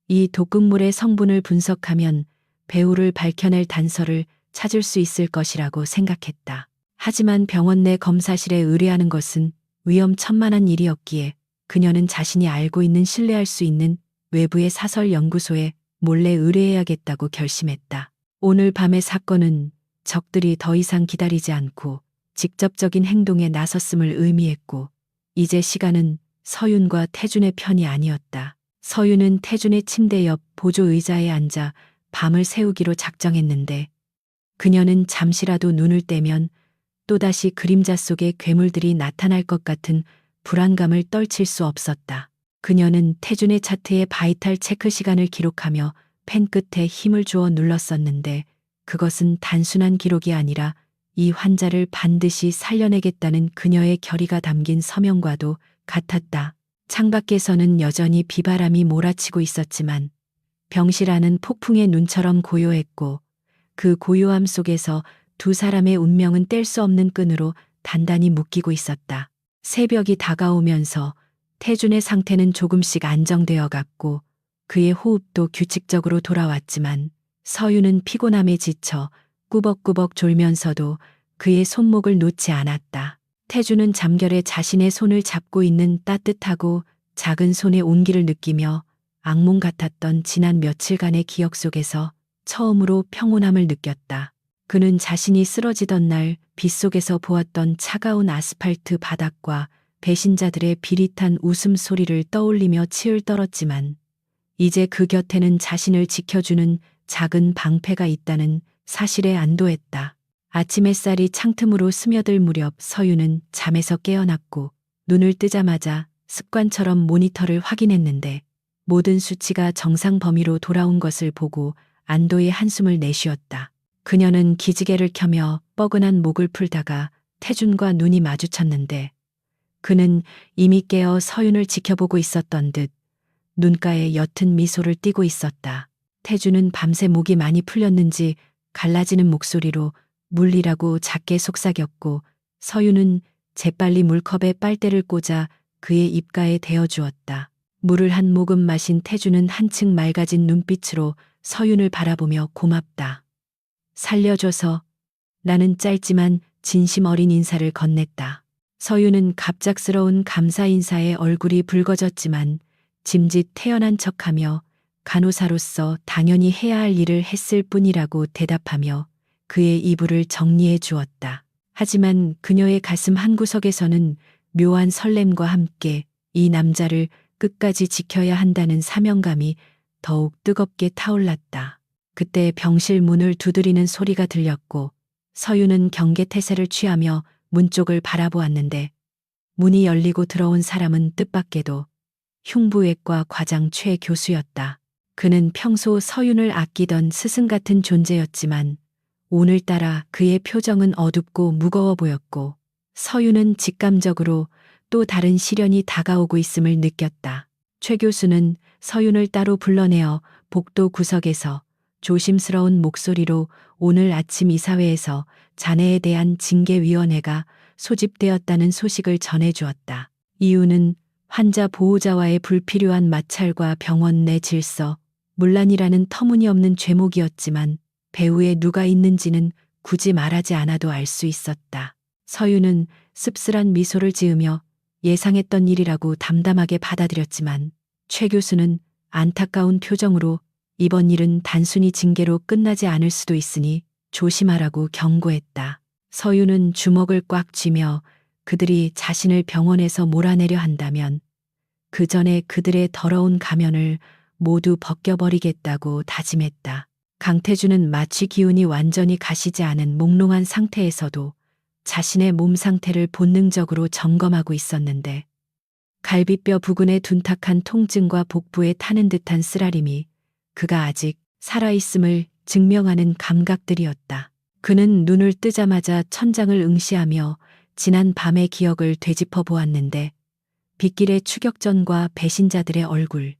이 독극물의 성분을 분석하면 배우를 밝혀낼 단서를 찾을 수 있을 것이라고 생각했다. 하지만 병원 내 검사실에 의뢰하는 것은 위험천만한 일이었기에 그녀는 자신이 알고 있는 신뢰할 수 있는 외부의 사설 연구소에 몰래 의뢰해야겠다고 결심했다. 오늘 밤의 사건은 적들이 더 이상 기다리지 않고 직접적인 행동에 나섰음을 의미했고 이제 시간은 서윤과 태준의 편이 아니었다. 서윤은 태준의 침대 옆 보조 의자에 앉아 밤을 새우기로 작정했는데 그녀는 잠시라도 눈을 떼면 또다시 그림자 속에 괴물들이 나타날 것 같은 불안감을 떨칠 수 없었다. 그녀는 태준의 차트에 바이탈 체크 시간을 기록하며 펜 끝에 힘을 주어 눌렀었는데 그것은 단순한 기록이 아니라 이 환자를 반드시 살려내겠다는 그녀의 결의가 담긴 서명과도 같았다. 창밖에서는 여전히 비바람이 몰아치고 있었지만 병실 안은 폭풍의 눈처럼 고요했고 그 고요함 속에서 두 사람의 운명은 뗄 수 없는 끈으로 단단히 묶이고 있었다. 새벽이 다가오면서 태준의 상태는 조금씩 안정되어 갔고 그의 호흡도 규칙적으로 돌아왔지만 서윤은 피곤함에 지쳐 꾸벅꾸벅 졸면서도 그의 손목을 놓지 않았다. 태준은 잠결에 자신의 손을 잡고 있는 따뜻하고 작은 손의 온기를 느끼며 악몽 같았던 지난 며칠간의 기억 속에서 처음으로 평온함을 느꼈다. 그는 자신이 쓰러지던 날 빗속에서 보았던 차가운 아스팔트 바닥과 배신자들의 비릿한 웃음소리를 떠올리며 치을 떨었지만 이제 그 곁에는 자신을 지켜주는 작은 방패가 있다는 사실에 안도했다. 아침 햇살이 창틈으로 스며들 무렵 서윤은 잠에서 깨어났고 눈을 뜨자마자 습관처럼 모니터를 확인했는데 모든 수치가 정상 범위로 돌아온 것을 보고 안도의 한숨을 내쉬었다. 그녀는 기지개를 켜며 뻐근한 목을 풀다가 태준과 눈이 마주쳤는데 그는 이미 깨어 서윤을 지켜보고 있었던 듯 눈가에 옅은 미소를 띠고 있었다. 태준은 밤새 목이 많이 풀렸는지 갈라지는 목소리로 물리라고 작게 속삭였고 서윤은 재빨리 물컵에 빨대를 꽂아 그의 입가에 대어주었다. 물을 한 모금 마신 태준은 한층 맑아진 눈빛으로 서윤을 바라보며 고맙다. 살려줘서 라는 짧지만 진심 어린 인사를 건넸다. 서윤은 갑작스러운 감사 인사에 얼굴이 붉어졌지만 짐짓 태연한 척하며 간호사로서 당연히 해야 할 일을 했을 뿐이라고 대답하며 그의 이불을 정리해 주었다. 하지만 그녀의 가슴 한구석에서는 묘한 설렘과 함께 이 남자를 끝까지 지켜야 한다는 사명감이 더욱 뜨겁게 타올랐다. 그때 병실 문을 두드리는 소리가 들렸고 서윤은 경계태세를 취하며 문 쪽을 바라보았는데 문이 열리고 들어온 사람은 뜻밖에도 흉부외과 과장 최 교수였다. 그는 평소 서윤을 아끼던 스승 같은 존재였지만 오늘따라 그의 표정은 어둡고 무거워 보였고 서윤은 직감적으로 또 다른 시련이 다가오고 있음을 느꼈다. 최 교수는 서윤을 따로 불러내어 복도 구석에서 조심스러운 목소리로 오늘 아침 이사회에서 자네에 대한 징계위원회가 소집되었다는 소식을 전해주었다. 이유는 환자 보호자와의 불필요한 마찰과 병원 내 질서, 문란이라는 터무니없는 죄목이었지만 배후에 누가 있는지는 굳이 말하지 않아도 알 수 있었다. 서윤은 씁쓸한 미소를 지으며 예상했던 일이라고 담담하게 받아들였지만 최 교수는 안타까운 표정으로 이번 일은 단순히 징계로 끝나지 않을 수도 있으니 조심하라고 경고했다. 서윤은 주먹을 꽉 쥐며 그들이 자신을 병원에서 몰아내려 한다면 그 전에 그들의 더러운 가면을 모두 벗겨버리겠다고 다짐했다. 강태주는 마취 기운이 완전히 가시지 않은 몽롱한 상태에서도 자신의 몸 상태를 본능적으로 점검하고 있었는데 갈비뼈 부근의 둔탁한 통증과 복부에 타는 듯한 쓰라림이 그가 아직 살아있음을 증명하는 감각들이었다. 그는 눈을 뜨자마자 천장을 응시하며 지난 밤의 기억을 되짚어 보았는데 빗길의 추격전과 배신자들의 얼굴,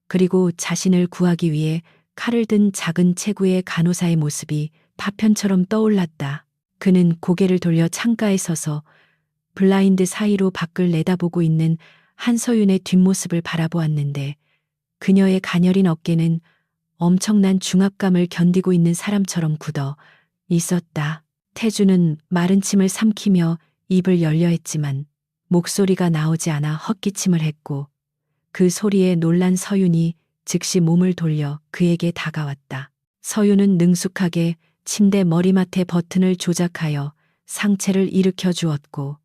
그리고 자신을 구하기 위해 칼을 든 작은 체구의 간호사의 모습이 파편처럼 떠올랐다. 그는 고개를 돌려 창가에 서서 블라인드 사이로 밖을 내다보고 있는 한서윤의 뒷모습을 바라보았는데 그녀의 가녀린 어깨는 엄청난 중압감을 견디고 있는 사람처럼 굳어 있었다. 태주는 마른 침을 삼키며 입을 열려 했지만 목소리가 나오지 않아 헛기침을 했고 그 소리에 놀란 서윤이 즉시 몸을 돌려 그에게 다가왔다. 서윤은 능숙하게 침대 머리맡의 버튼을 조작하여 상체를 일으켜 주었고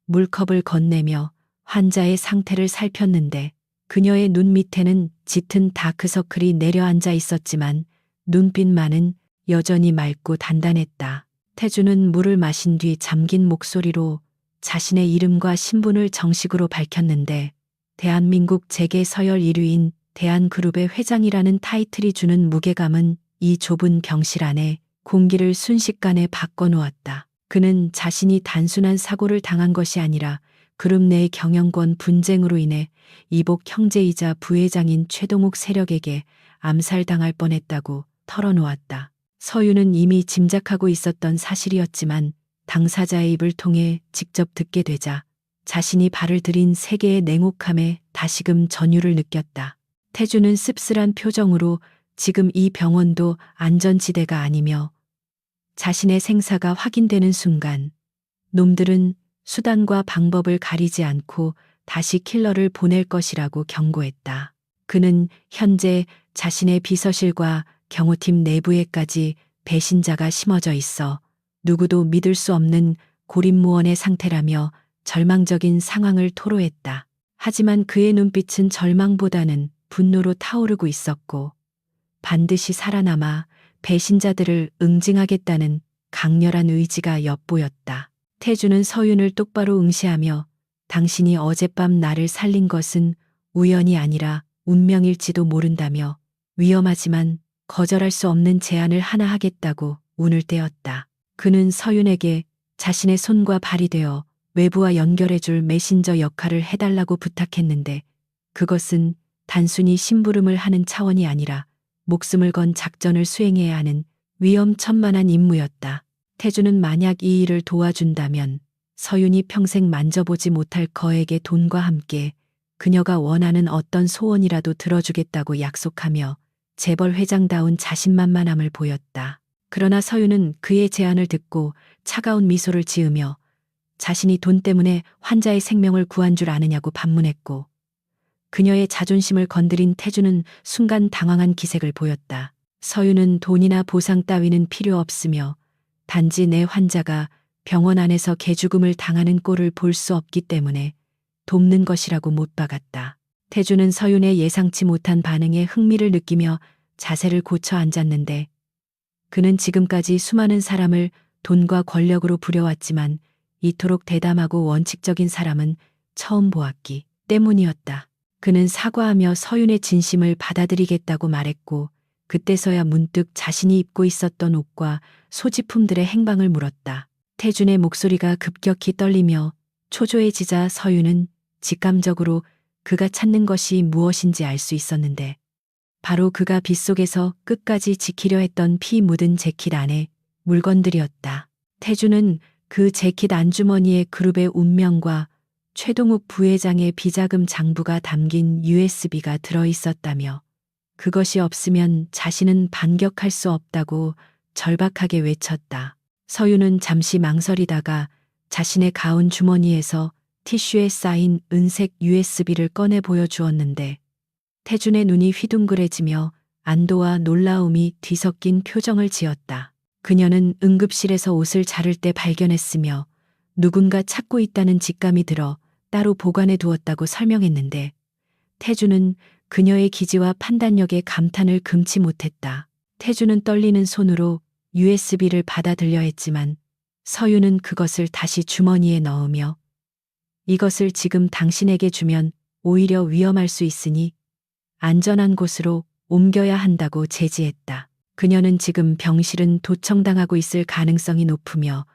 물컵을 건네며 환자의 상태를 살폈는데 그녀의 눈 밑에는 짙은 다크서클이 내려앉아 있었지만 눈빛만은 여전히 맑고 단단했다. 태주는 물을 마신 뒤 잠긴 목소리로 자신의 이름과 신분을 정식으로 밝혔는데 대한민국 재계 서열 1위인 대한그룹의 회장이라는 타이틀이 주는 무게감은 이 좁은 병실 안에 공기를 순식간에 바꿔놓았다. 그는 자신이 단순한 사고를 당한 것이 아니라 그룹 내의 경영권 분쟁으로 인해 이복 형제이자 부회장인 최동욱 세력에게 암살당할 뻔했다고 털어놓았다. 서윤은 이미 짐작하고 있었던 사실이었지만 당사자의 입을 통해 직접 듣게 되자 자신이 발을 들인 세계의 냉혹함에 다시금 전율을 느꼈다. 태주는 씁쓸한 표정으로 지금 이 병원도 안전지대가 아니며 자신의 생사가 확인되는 순간 놈들은 수단과 방법을 가리지 않고 다시 킬러를 보낼 것이라고 경고했다. 그는 현재 자신의 비서실과 경호팀 내부에까지 배신자가 심어져 있어 누구도 믿을 수 없는 고립무원의 상태라며 절망적인 상황을 토로했다. 하지만 그의 눈빛은 절망보다는 분노로 타오르고 있었고 반드시 살아남아 배신자들을 응징하겠다는 강렬한 의지가 엿보였다. 태주는 서윤을 똑바로 응시하며 당신이 어젯밤 나를 살린 것은 우연이 아니라 운명일지도 모른다며 위험하지만 거절할 수 없는 제안을 하나 하겠다고 운을 떼었다. 그는 서윤에게 자신의 손과 발이 되어 외부와 연결해줄 메신저 역할을 해달라고 부탁했는데 그것은 단순히 심부름을 하는 차원이 아니라 목숨을 건 작전을 수행해야 하는 위험천만한 임무였다. 태주는 만약 이 일을 도와준다면 서윤이 평생 만져보지 못할 거액의 돈과 함께 그녀가 원하는 어떤 소원이라도 들어주겠다고 약속하며 재벌 회장다운 자신만만함을 보였다. 그러나 서윤은 그의 제안을 듣고 차가운 미소를 지으며 자신이 돈 때문에 환자의 생명을 구한 줄 아느냐고 반문했고 그녀의 자존심을 건드린 태주는 순간 당황한 기색을 보였다. 서윤은 돈이나 보상 따위는 필요 없으며 단지 내 환자가 병원 안에서 개죽음을 당하는 꼴을 볼 수 없기 때문에 돕는 것이라고 못 박았다. 태주는 서윤의 예상치 못한 반응에 흥미를 느끼며 자세를 고쳐 앉았는데 그는 지금까지 수많은 사람을 돈과 권력으로 부려왔지만 이토록 대담하고 원칙적인 사람은 처음 보았기 때문이었다. 그는 사과하며 서윤의 진심을 받아들이겠다고 말했고 그때서야 문득 자신이 입고 있었던 옷과 소지품들의 행방을 물었다. 태준의 목소리가 급격히 떨리며 초조해지자 서윤은 직감적으로 그가 찾는 것이 무엇인지 알 수 있었는데 바로 그가 빗속에서 끝까지 지키려 했던 피 묻은 재킷 안에 물건들이었다. 태주는 그 재킷 안주머니에 그룹의 운명과 최동욱 부회장의 비자금 장부가 담긴 USB가 들어 있었다며 그것이 없으면 자신은 반격할 수 없다고 절박하게 외쳤다. 서유는 잠시 망설이다가 자신의 가운 주머니에서 티슈에 쌓인 은색 USB를 꺼내 보여주었는데 태준의 눈이 휘둥그레지며 안도와 놀라움이 뒤섞인 표정을 지었다. 그녀는 응급실에서 옷을 자를 때 발견했으며 누군가 찾고 있다는 직감이 들어 따로 보관해 두었다고 설명했는데 태주는 그녀의 기지와 판단력에 감탄을 금치 못했다. 태주는 떨리는 손으로 USB를 받아들려 했지만 서유는 그것을 다시 주머니에 넣으며 이것을 지금 당신에게 주면 오히려 위험할 수 있으니 안전한 곳으로 옮겨야 한다고 제지했다. 그녀는 지금 병실은 도청당하고 있을 가능성이 높으며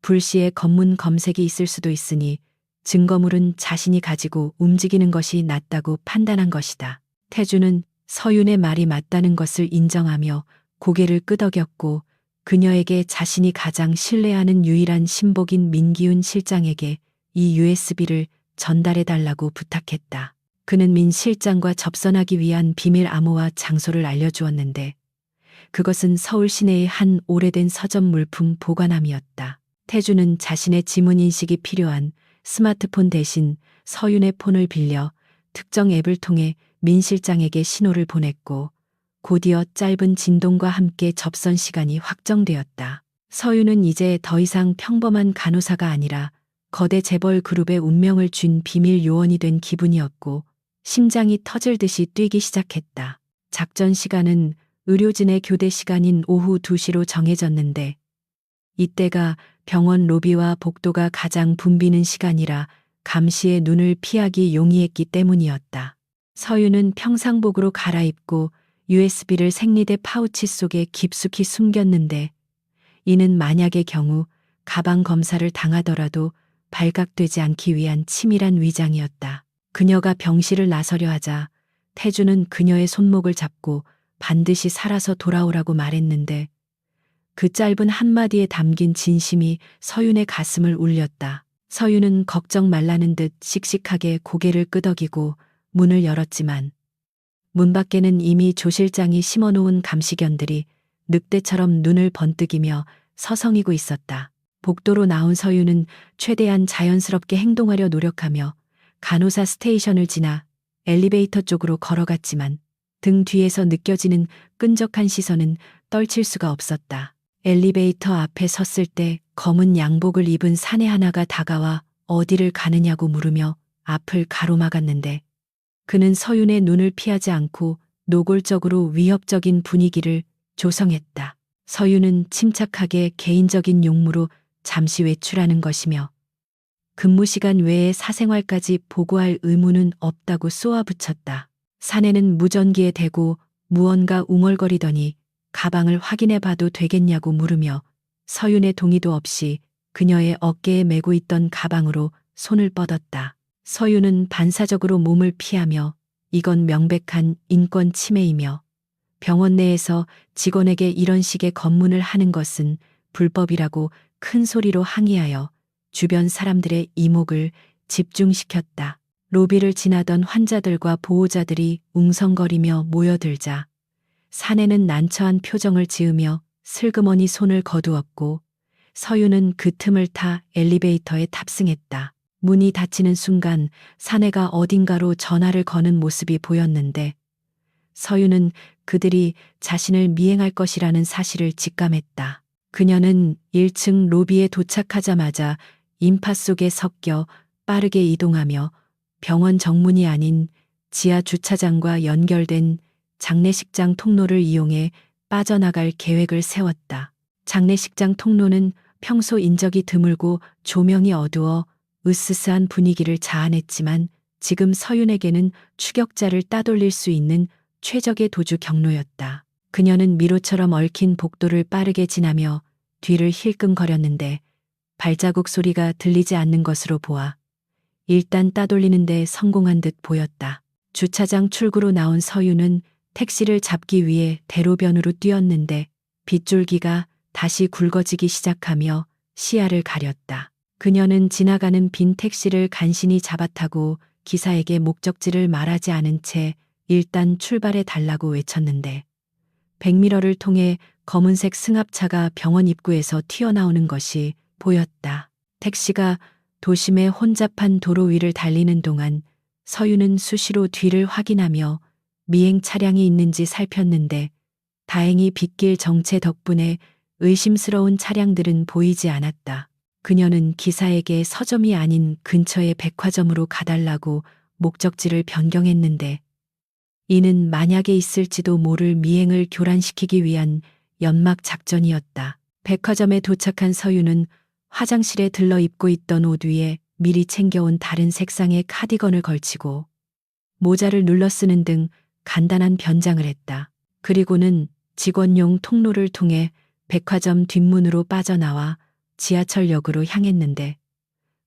불시에 검문 검색이 있을 수도 있으니 증거물은 자신이 가지고 움직이는 것이 낫다고 판단한 것이다. 태주는 서윤의 말이 맞다는 것을 인정하며 고개를 끄덕였고 그녀에게 자신이 가장 신뢰하는 유일한 신복인 민기훈 실장에게 이 USB를 전달해달라고 부탁했다. 그는 민 실장과 접선하기 위한 비밀 암호와 장소를 알려주었는데 그것은 서울 시내의 한 오래된 서점 물품 보관함이었다. 태주는 자신의 지문인식이 필요한 스마트폰 대신 서윤의 폰을 빌려 특정 앱을 통해 민 실장에게 신호를 보냈고 곧이어 짧은 진동과 함께 접선 시간이 확정되었다. 서윤은 이제 더 이상 평범한 간호사가 아니라 거대 재벌 그룹의 운명을 쥔 비밀 요원이 된 기분이었고 심장이 터질 듯이 뛰기 시작했다. 작전 시간은 의료진의 교대 시간인 오후 2시로 정해졌는데 이때가 병원 로비와 복도가 가장 붐비는 시간이라 감시의 눈을 피하기 용이했기 때문이었다. 서윤은 평상복으로 갈아입고 USB를 생리대 파우치 속에 깊숙이 숨겼는데 이는 만약의 경우 가방 검사를 당하더라도 발각되지 않기 위한 치밀한 위장이었다. 그녀가 병실을 나서려 하자 태주는 그녀의 손목을 잡고 반드시 살아서 돌아오라고 말했는데 그 짧은 한마디에 담긴 진심이 서윤의 가슴을 울렸다. 서윤은 걱정 말라는 듯 씩씩하게 고개를 끄덕이고 문을 열었지만 문 밖에는 이미 조 실장이 심어놓은 감시견들이 늑대처럼 눈을 번뜩이며 서성이고 있었다. 복도로 나온 서윤은 최대한 자연스럽게 행동하려 노력하며 간호사 스테이션을 지나 엘리베이터 쪽으로 걸어갔지만 등 뒤에서 느껴지는 끈적한 시선은 떨칠 수가 없었다. 엘리베이터 앞에 섰을 때 검은 양복을 입은 사내 하나가 다가와 어디를 가느냐고 물으며 앞을 가로막았는데 그는 서윤의 눈을 피하지 않고 노골적으로 위협적인 분위기를 조성했다. 서윤은 침착하게 개인적인 용무로 잠시 외출하는 것이며 근무 시간 외에 사생활까지 보고할 의무는 없다고 쏘아붙였다. 사내는 무전기에 대고 무언가 웅얼거리더니 가방을 확인해 봐도 되겠냐고 물으며 서윤의 동의도 없이 그녀의 어깨에 메고 있던 가방으로 손을 뻗었다. 서윤은 반사적으로 몸을 피하며 이건 명백한 인권 침해이며 병원 내에서 직원에게 이런 식의 검문을 하는 것은 불법이라고 큰 소리로 항의하여 주변 사람들의 이목을 집중시켰다. 로비를 지나던 환자들과 보호자들이 웅성거리며 모여들자 사내는 난처한 표정을 지으며 슬그머니 손을 거두었고 서윤은 그 틈을 타 엘리베이터에 탑승했다. 문이 닫히는 순간 사내가 어딘가로 전화를 거는 모습이 보였는데 서윤은 그들이 자신을 미행할 것이라는 사실을 직감했다. 그녀는 1층 로비에 도착하자마자 인파 속에 섞여 빠르게 이동하며 병원 정문이 아닌 지하 주차장과 연결된 장례식장 통로를 이용해 빠져나갈 계획을 세웠다. 장례식장 통로는 평소 인적이 드물고 조명이 어두워 으스스한 분위기를 자아냈지만 지금 서윤에게는 추격자를 따돌릴 수 있는 최적의 도주 경로였다. 그녀는 미로처럼 얽힌 복도를 빠르게 지나며 뒤를 힐끔거렸는데 발자국 소리가 들리지 않는 것으로 보아 일단 따돌리는데 성공한 듯 보였다. 주차장 출구로 나온 서유는 택시를 잡기 위해 대로변으로 뛰었는데 빗줄기가 다시 굵어지기 시작하며 시야를 가렸다. 그녀는 지나가는 빈 택시를 간신히 잡아타고 기사에게 목적지를 말하지 않은 채 일단 출발해 달라고 외쳤는데 백미러를 통해 검은색 승합차가 병원 입구에서 튀어나오는 것이 보였다. 택시가 도심의 혼잡한 도로 위를 달리는 동안 서유는 수시로 뒤를 확인하며 미행 차량이 있는지 살폈는데 다행히 빗길 정체 덕분에 의심스러운 차량들은 보이지 않았다. 그녀는 기사에게 서점이 아닌 근처의 백화점으로 가달라고 목적지를 변경했는데 이는 만약에 있을지도 모를 미행을 교란시키기 위한 연막 작전이었다. 백화점에 도착한 서유는 화장실에 들러 입고 있던 옷 위에 미리 챙겨온 다른 색상의 카디건을 걸치고 모자를 눌러 쓰는 등 간단한 변장을 했다. 그리고는 직원용 통로를 통해 백화점 뒷문으로 빠져나와 지하철역으로 향했는데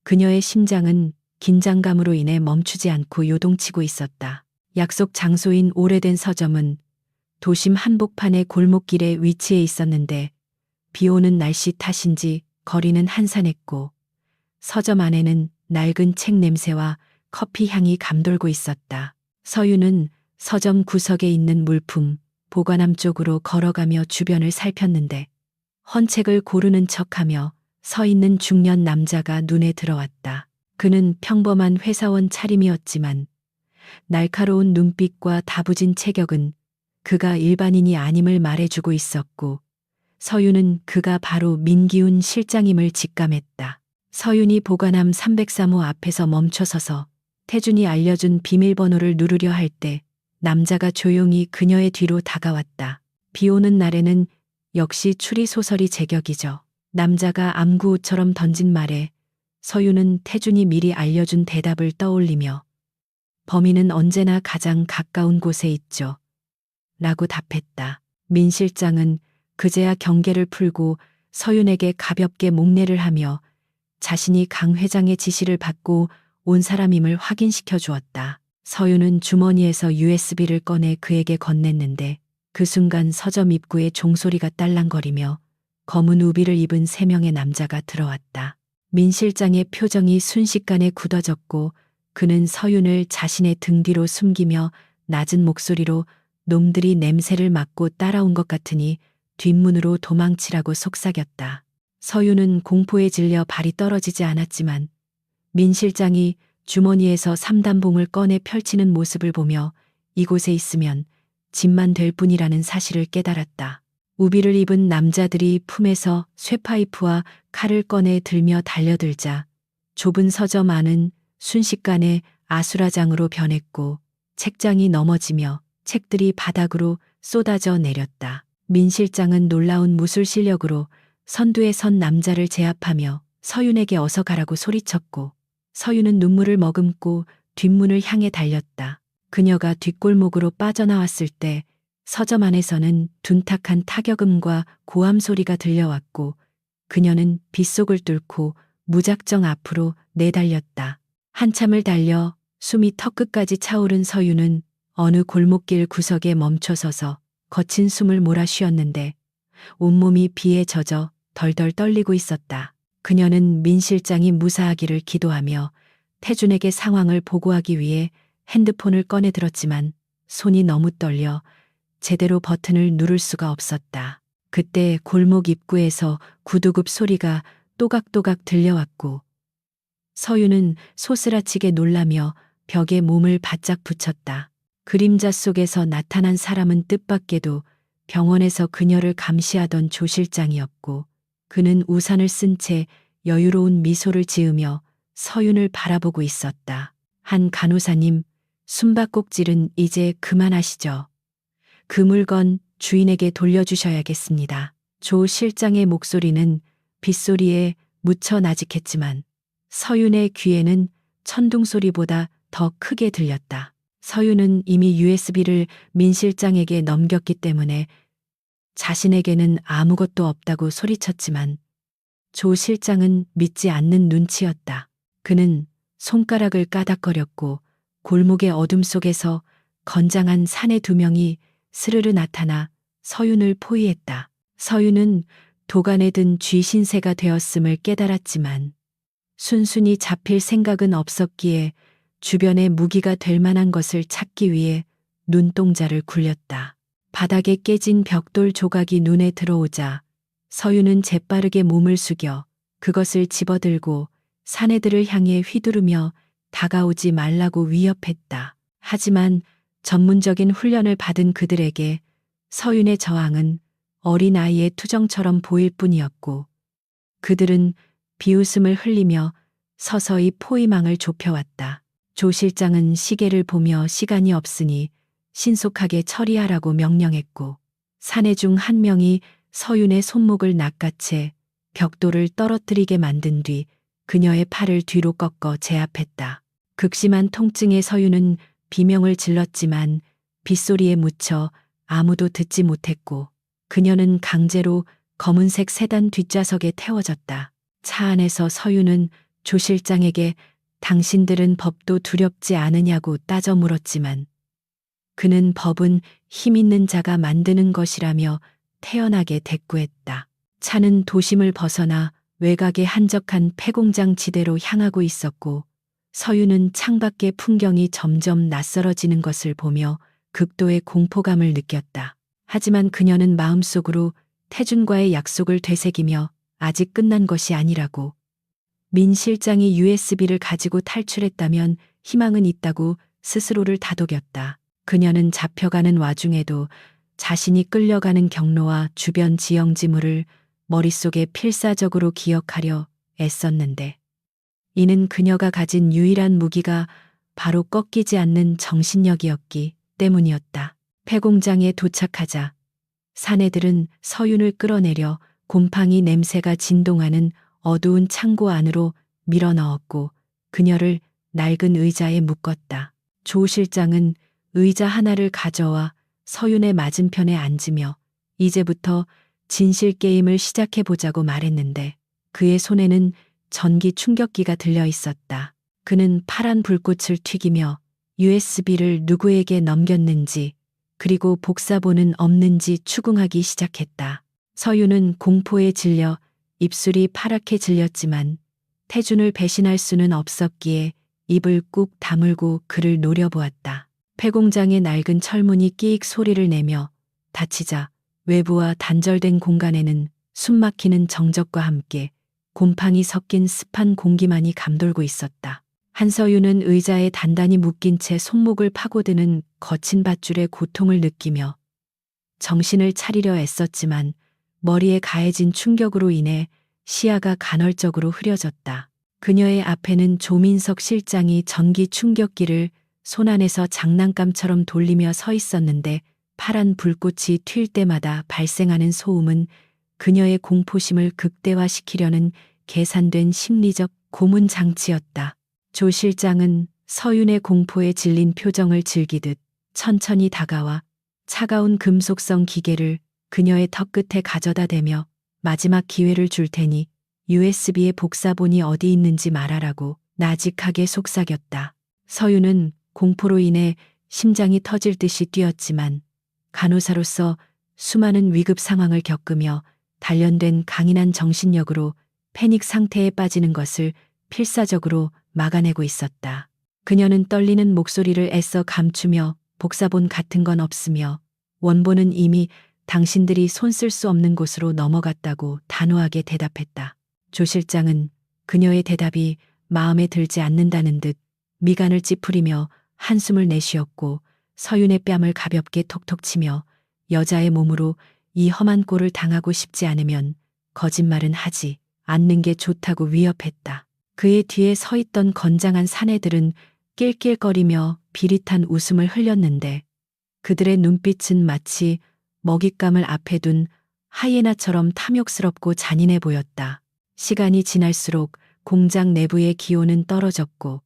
그녀의 심장은 긴장감으로 인해 멈추지 않고 요동치고 있었다. 약속 장소인 오래된 서점은 도심 한복판의 골목길에 위치해 있었는데 비 오는 날씨 탓인지 거리는 한산했고 서점 안에는 낡은 책 냄새와 커피 향이 감돌고 있었다. 서유는 서점 구석에 있는 물품, 보관함 쪽으로 걸어가며 주변을 살폈는데 헌 책을 고르는 척하며 서 있는 중년 남자가 눈에 들어왔다. 그는 평범한 회사원 차림이었지만 날카로운 눈빛과 다부진 체격은 그가 일반인이 아님을 말해주고 있었고 서윤은 그가 바로 민기훈 실장임을 직감했다. 서윤이 보관함 303호 앞에서 멈춰서서 태준이 알려준 비밀번호를 누르려 할 때 남자가 조용히 그녀의 뒤로 다가왔다. 비 오는 날에는 역시 추리소설이 제격이죠. 남자가 암구우처럼 던진 말에 서윤은 태준이 미리 알려준 대답을 떠올리며 범인은 언제나 가장 가까운 곳에 있죠. 라고 답했다. 민 실장은 그제야 경계를 풀고 서윤에게 가볍게 목례를 하며 자신이 강 회장의 지시를 받고 온 사람임을 확인시켜 주었다. 서윤은 주머니에서 USB를 꺼내 그에게 건넸는데 그 순간 서점 입구에 종소리가 딸랑거리며 검은 우비를 입은 3명의 남자가 들어왔다. 민 실장의 표정이 순식간에 굳어졌고 그는 서윤을 자신의 등 뒤로 숨기며 낮은 목소리로 놈들이 냄새를 맡고 따라온 것 같으니 뒷문으로 도망치라고 속삭였다. 서윤은 공포에 질려 발이 떨어지지 않았지만 민 실장이 주머니에서 3단봉을 꺼내 펼치는 모습을 보며 이곳에 있으면 짐만 될 뿐이라는 사실을 깨달았다. 우비를 입은 남자들이 품에서 쇠파이프와 칼을 꺼내 들며 달려들자 좁은 서점 안은 순식간에 아수라장으로 변했고 책장이 넘어지며 책들이 바닥으로 쏟아져 내렸다. 민 실장은 놀라운 무술 실력으로 선두에 선 남자를 제압하며 서윤에게 어서 가라고 소리쳤고 서윤은 눈물을 머금고 뒷문을 향해 달렸다. 그녀가 뒷골목으로 빠져나왔을 때 서점 안에서는 둔탁한 타격음과 고함 소리가 들려왔고 그녀는 빗속을 뚫고 무작정 앞으로 내달렸다. 한참을 달려 숨이 턱끝까지 차오른 서윤은 어느 골목길 구석에 멈춰서서 거친 숨을 몰아 쉬었는데 온몸이 비에 젖어 덜덜 떨리고 있었다. 그녀는 민 실장이 무사하기를 기도하며 태준에게 상황을 보고하기 위해 핸드폰을 꺼내 들었지만 손이 너무 떨려 제대로 버튼을 누를 수가 없었다. 그때 골목 입구에서 구두굽 소리가 또각또각 들려왔고 서윤은 소스라치게 놀라며 벽에 몸을 바짝 붙였다. 그림자 속에서 나타난 사람은 뜻밖에도 병원에서 그녀를 감시하던 조 실장이었고 그는 우산을 쓴 채 여유로운 미소를 지으며 서윤을 바라보고 있었다. 한 간호사님, 숨바꼭질은 이제 그만하시죠. 그 물건 주인에게 돌려주셔야겠습니다. 조 실장의 목소리는 빗소리에 묻혀 나직했지만 서윤의 귀에는 천둥소리보다 더 크게 들렸다. 서윤은 이미 USB를 민 실장에게 넘겼기 때문에 자신에게는 아무것도 없다고 소리쳤지만 조 실장은 믿지 않는 눈치였다. 그는 손가락을 까닥거렸고 골목의 어둠 속에서 건장한 사내 두 명이 스르르 나타나 서윤을 포위했다. 서윤은 도간에 든 쥐 신세가 되었음을 깨달았지만 순순히 잡힐 생각은 없었기에 주변에 무기가 될 만한 것을 찾기 위해 눈동자를 굴렸다. 바닥에 깨진 벽돌 조각이 눈에 들어오자 서윤은 재빠르게 몸을 숙여 그것을 집어들고 사내들을 향해 휘두르며 다가오지 말라고 위협했다. 하지만 전문적인 훈련을 받은 그들에게 서윤의 저항은 어린아이의 투정처럼 보일 뿐이었고 그들은 비웃음을 흘리며 서서히 포위망을 좁혀왔다. 조 실장은 시계를 보며 시간이 없으니 신속하게 처리하라고 명령했고 사내 중 한 명이 서윤의 손목을 낚아채 벽돌을 떨어뜨리게 만든 뒤 그녀의 팔을 뒤로 꺾어 제압했다. 극심한 통증에 서윤은 비명을 질렀지만 빗소리에 묻혀 아무도 듣지 못했고 그녀는 강제로 검은색 세단 뒷좌석에 태워졌다. 차 안에서 서윤은 조 실장에게 당신들은 법도 두렵지 않으냐고 따져 물었지만 그는 법은 힘 있는 자가 만드는 것이라며 태연하게 대꾸했다. 차는 도심을 벗어나 외곽의 한적한 폐공장 지대로 향하고 있었고 서윤은 창밖의 풍경이 점점 낯설어지는 것을 보며 극도의 공포감을 느꼈다. 하지만 그녀는 마음속으로 태준과의 약속을 되새기며 아직 끝난 것이 아니라고 민 실장이 USB를 가지고 탈출했다면 희망은 있다고 스스로를 다독였다. 그녀는 잡혀가는 와중에도 자신이 끌려가는 경로와 주변 지형지물을 머릿속에 필사적으로 기억하려 애썼는데 이는 그녀가 가진 유일한 무기가 바로 꺾이지 않는 정신력이었기 때문이었다. 폐공장에 도착하자 사내들은 서윤을 끌어내려 곰팡이 냄새가 진동하는 어두운 창고 안으로 밀어넣었고 그녀를 낡은 의자에 묶었다. 조 실장은 의자 하나를 가져와 서윤의 맞은편에 앉으며 이제부터 진실 게임을 시작해 보자고 말했는데 그의 손에는 전기 충격기가 들려 있었다. 그는 파란 불꽃을 튀기며 USB를 누구에게 넘겼는지 그리고 복사본은 없는지 추궁하기 시작했다. 서윤은 공포에 질려 입술이 파랗게 질렸지만 태준을 배신할 수는 없었기에 입을 꾹 다물고 그를 노려보았다. 폐공장의 낡은 철문이 끼익 소리를 내며 닫히자 외부와 단절된 공간에는 숨막히는 정적과 함께 곰팡이 섞인 습한 공기만이 감돌고 있었다. 한서윤은 의자에 단단히 묶인 채 손목을 파고드는 거친 밧줄의 고통을 느끼며 정신을 차리려 애썼지만 머리에 가해진 충격으로 인해 시야가 간헐적으로 흐려졌다. 그녀의 앞에는 조민석 실장이 전기 충격기를 손안에서 장난감처럼 돌리며 서 있었는데 파란 불꽃이 튈 때마다 발생하는 소음은 그녀의 공포심을 극대화시키려는 계산된 심리적 고문 장치였다. 조 실장은 서윤의 공포에 질린 표정을 즐기듯 천천히 다가와 차가운 금속성 기계를 그녀의 턱끝에 가져다 대며 마지막 기회를 줄 테니 USB의 복사본이 어디 있는지 말하라고 나직하게 속삭였다. 서윤은 공포로 인해 심장이 터질 듯이 뛰었지만 간호사로서 수많은 위급 상황을 겪으며 단련된 강인한 정신력으로 패닉 상태에 빠지는 것을 필사적으로 막아내고 있었다. 그녀는 떨리는 목소리를 애써 감추며 복사본 같은 건 없으며 원본은 이미 당신들이 손 쓸 수 없는 곳으로 넘어갔다고 단호하게 대답했다. 조 실장은 그녀의 대답이 마음에 들지 않는다는 듯 미간을 찌푸리며 한숨을 내쉬었고 서윤의 뺨을 가볍게 톡톡 치며 여자의 몸으로 이 험한 꼴을 당하고 싶지 않으면 거짓말은 하지 않는 게 좋다고 위협했다. 그의 뒤에 서 있던 건장한 사내들은 낄낄거리며 비릿한 웃음을 흘렸는데 그들의 눈빛은 마치 먹잇감을 앞에 둔 하이에나처럼 탐욕스럽고 잔인해 보였다. 시간이 지날수록 공장 내부의 기온은 떨어졌고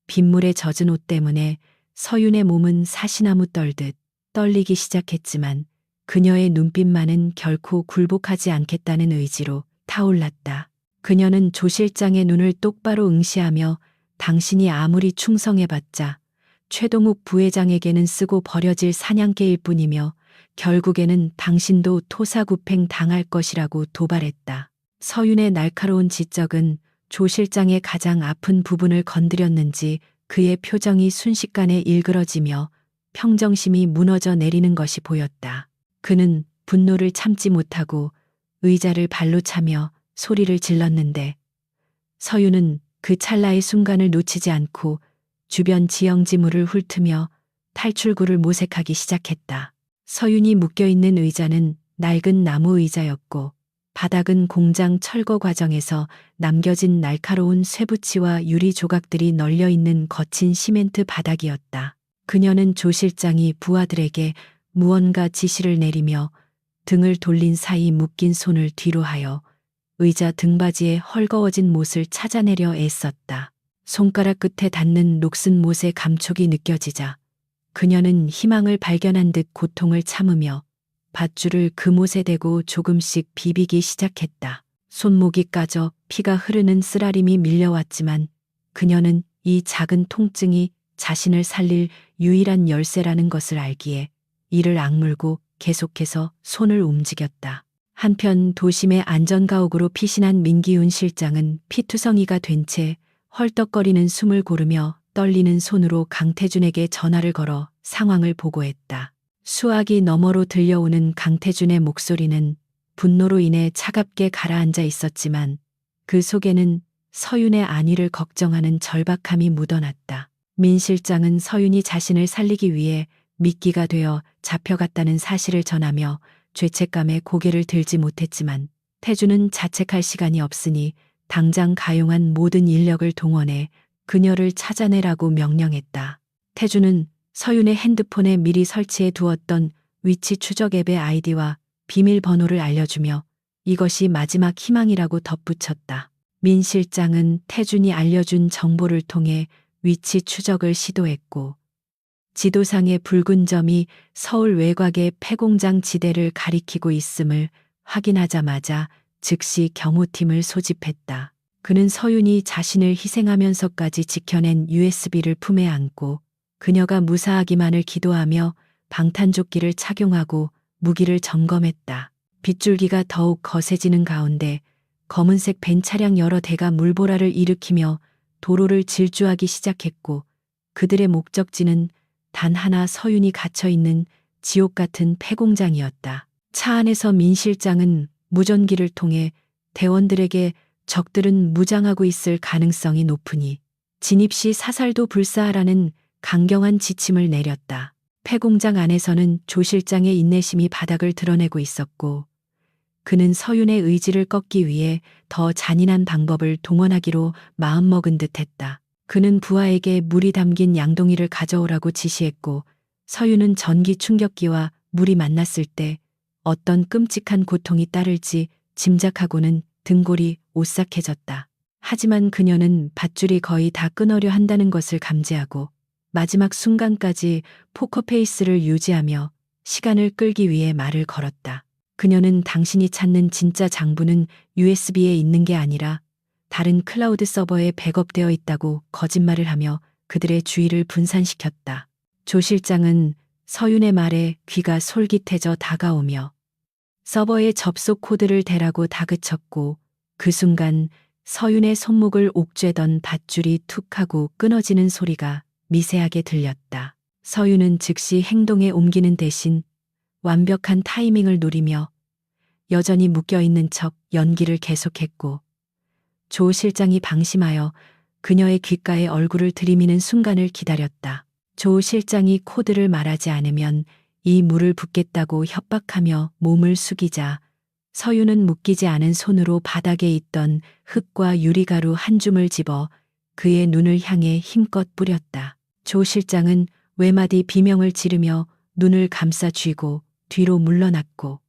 빗물에 젖은 옷 때문에 서윤의 몸은 사시나무 떨듯 떨리기 시작했지만 그녀의 눈빛만은 결코 굴복하지 않겠다는 의지로 타올랐다. 그녀는 조 실장의 눈을 똑바로 응시하며 당신이 아무리 충성해봤자 최동욱 부회장에게는 쓰고 버려질 사냥개일 뿐이며 결국에는 당신도 토사구팽 당할 것이라고 도발했다. 서윤의 날카로운 지적은 조 실장의 가장 아픈 부분을 건드렸는지 그의 표정이 순식간에 일그러지며 평정심이 무너져 내리는 것이 보였다. 그는 분노를 참지 못하고 의자를 발로 차며 소리를 질렀는데 서윤은 그 찰나의 순간을 놓치지 않고 주변 지형지물을 훑으며 탈출구를 모색하기 시작했다. 서윤이 묶여있는 의자는 낡은 나무 의자였고 바닥은 공장 철거 과정에서 남겨진 날카로운 쇠붙이와 유리 조각들이 널려있는 거친 시멘트 바닥이었다. 그녀는 조 실장이 부하들에게 무언가 지시를 내리며 등을 돌린 사이 묶인 손을 뒤로 하여 의자 등받이에 헐거워진 못을 찾아내려 애썼다. 손가락 끝에 닿는 녹슨 못의 감촉이 느껴지자 그녀는 희망을 발견한 듯 고통을 참으며 밧줄을 그 못에 대고 조금씩 비비기 시작했다. 손목이 까져 피가 흐르는 쓰라림이 밀려왔지만 그녀는 이 작은 통증이 자신을 살릴 유일한 열쇠라는 것을 알기에 이를 악물고 계속해서 손을 움직였다. 한편 도심의 안전가옥으로 피신한 민기훈 실장은 피투성이가 된 채 헐떡거리는 숨을 고르며 떨리는 손으로 강태준에게 전화를 걸어 상황을 보고했다. 수화기 너머로 들려오는 강태준의 목소리는 분노로 인해 차갑게 가라앉아 있었지만 그 속에는 서윤의 안위를 걱정하는 절박함이 묻어났다. 민 실장은 서윤이 자신을 살리기 위해 미끼가 되어 잡혀갔다는 사실을 전하며 죄책감에 고개를 들지 못했지만 태준은 자책할 시간이 없으니 당장 가용한 모든 인력을 동원해 그녀를 찾아내라고 명령했다. 태준은 서윤의 핸드폰에 미리 설치해 두었던 위치 추적 앱의 아이디와 비밀번호를 알려주며 이것이 마지막 희망이라고 덧붙였다. 민 실장은 태준이 알려준 정보를 통해 위치 추적을 시도했고 지도상의 붉은 점이 서울 외곽의 폐공장 지대를 가리키고 있음을 확인하자마자 즉시 경호팀을 소집했다. 그는 서윤이 자신을 희생하면서까지 지켜낸 USB를 품에 안고 그녀가 무사하기만을 기도하며 방탄조끼를 착용하고 무기를 점검했다. 빗줄기가 더욱 거세지는 가운데 검은색 벤 차량 여러 대가 물보라를 일으키며 도로를 질주하기 시작했고 그들의 목적지는 단 하나 서윤이 갇혀있는 지옥 같은 폐공장이었다. 차 안에서 민 실장은 무전기를 통해 대원들에게 적들은 무장하고 있을 가능성이 높으니 진입 시 사살도 불사하라는 강경한 지침을 내렸다. 폐공장 안에서는 조 실장의 인내심이 바닥을 드러내고 있었고 그는 서윤의 의지를 꺾기 위해 더 잔인한 방법을 동원하기로 마음먹은 듯했다. 그는 부하에게 물이 담긴 양동이를 가져오라고 지시했고 서윤은 전기 충격기와 물이 만났을 때 어떤 끔찍한 고통이 따를지 짐작하고는 등골이 오싹해졌다. 하지만 그녀는 밧줄이 거의 다 끊어려 한다는 것을 감지하고 마지막 순간까지 포커페이스를 유지하며 시간을 끌기 위해 말을 걸었다. 그녀는 당신이 찾는 진짜 장부는 USB에 있는 게 아니라 다른 클라우드 서버에 백업되어 있다고 거짓말을 하며 그들의 주의를 분산시켰다. 조 실장은 서윤의 말에 귀가 솔깃해져 다가오며 서버의 접속 코드를 대라고 다그쳤고 그 순간 서윤의 손목을 옥죄던 밧줄이 툭 하고 끊어지는 소리가 미세하게 들렸다. 서윤은 즉시 행동에 옮기는 대신 완벽한 타이밍을 노리며 여전히 묶여있는 척 연기를 계속했고 조 실장이 방심하여 그녀의 귓가에 얼굴을 들이미는 순간을 기다렸다. 조 실장이 코드를 말하지 않으면 이 물을 붓겠다고 협박하며 몸을 숙이자 서윤은 묶이지 않은 손으로 바닥에 있던 흙과 유리가루 한 줌을 집어 그의 눈을 향해 힘껏 뿌렸다. 조 실장은 외마디 비명을 지르며 눈을 감싸 쥐고 뒤로 물러났고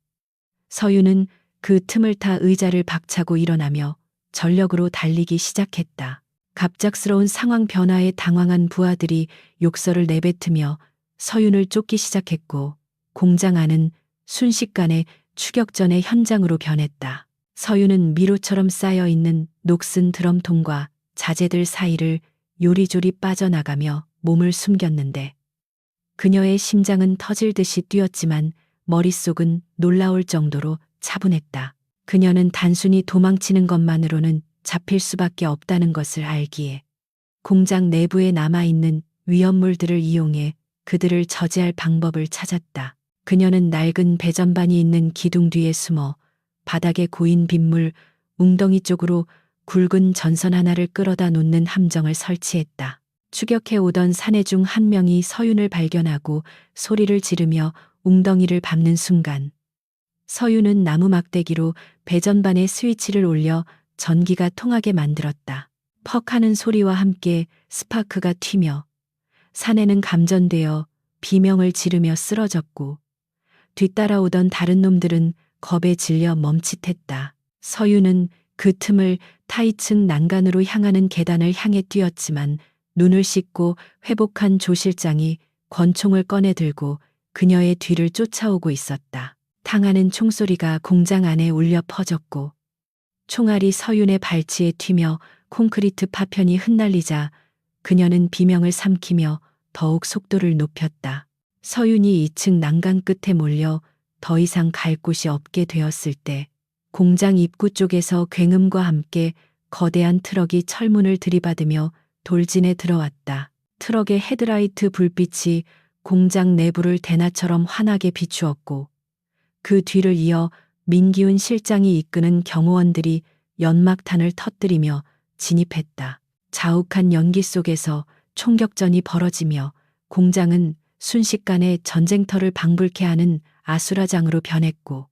서윤은 그 틈을 타 의자를 박차고 일어나며 전력으로 달리기 시작했다. 갑작스러운 상황 변화에 당황한 부하들이 욕설을 내뱉으며 서윤을 쫓기 시작했고 공장 안은 순식간에 추격전의 현장으로 변했다. 서윤은 미로처럼 쌓여있는 녹슨 드럼통과 자재들 사이를 요리조리 빠져나가며 몸을 숨겼는데 그녀의 심장은 터질 듯이 뛰었지만 머릿속은 놀라울 정도로 차분했다. 그녀는 단순히 도망치는 것만으로는 잡힐 수밖에 없다는 것을 알기에 공장 내부에 남아있는 위험물들을 이용해 그들을 저지할 방법을 찾았다. 그녀는 낡은 배전반이 있는 기둥 뒤에 숨어 바닥에 고인 빗물 웅덩이 쪽으로 굵은 전선 하나를 끌어다 놓는 함정을 설치했다. 추격해 오던 사내 중 한 명이 서윤을 발견하고 소리를 지르며 웅덩이를 밟는 순간 서윤은 나무 막대기로 배전반에 스위치를 올려 전기가 통하게 만들었다. 퍽 하는 소리와 함께 스파크가 튀며 사내는 감전되어 비명을 지르며 쓰러졌고 뒤따라오던 다른 놈들은 겁에 질려 멈칫했다. 서윤은 그 틈을 타이층 난간으로 향하는 계단을 향해 뛰었지만 눈을 씻고 회복한 조 실장이 권총을 꺼내 들고 그녀의 뒤를 쫓아오고 있었다. 탕하는 총소리가 공장 안에 울려 퍼졌고 총알이 서윤의 발치에 튀며 콘크리트 파편이 흩날리자 그녀는 비명을 삼키며 더욱 속도를 높였다. 서윤이 2층 난간 끝에 몰려 더 이상 갈 곳이 없게 되었을 때 공장 입구 쪽에서 굉음과 함께 거대한 트럭이 철문을 들이받으며 돌진에 들어왔다. 트럭의 헤드라이트 불빛이 공장 내부를 대낮처럼 환하게 비추었고 그 뒤를 이어 민기훈 실장이 이끄는 경호원들이 연막탄을 터뜨리며 진입했다. 자욱한 연기 속에서 총격전이 벌어지며 공장은 순식간에 전쟁터를 방불케 하는 아수라장으로 변했고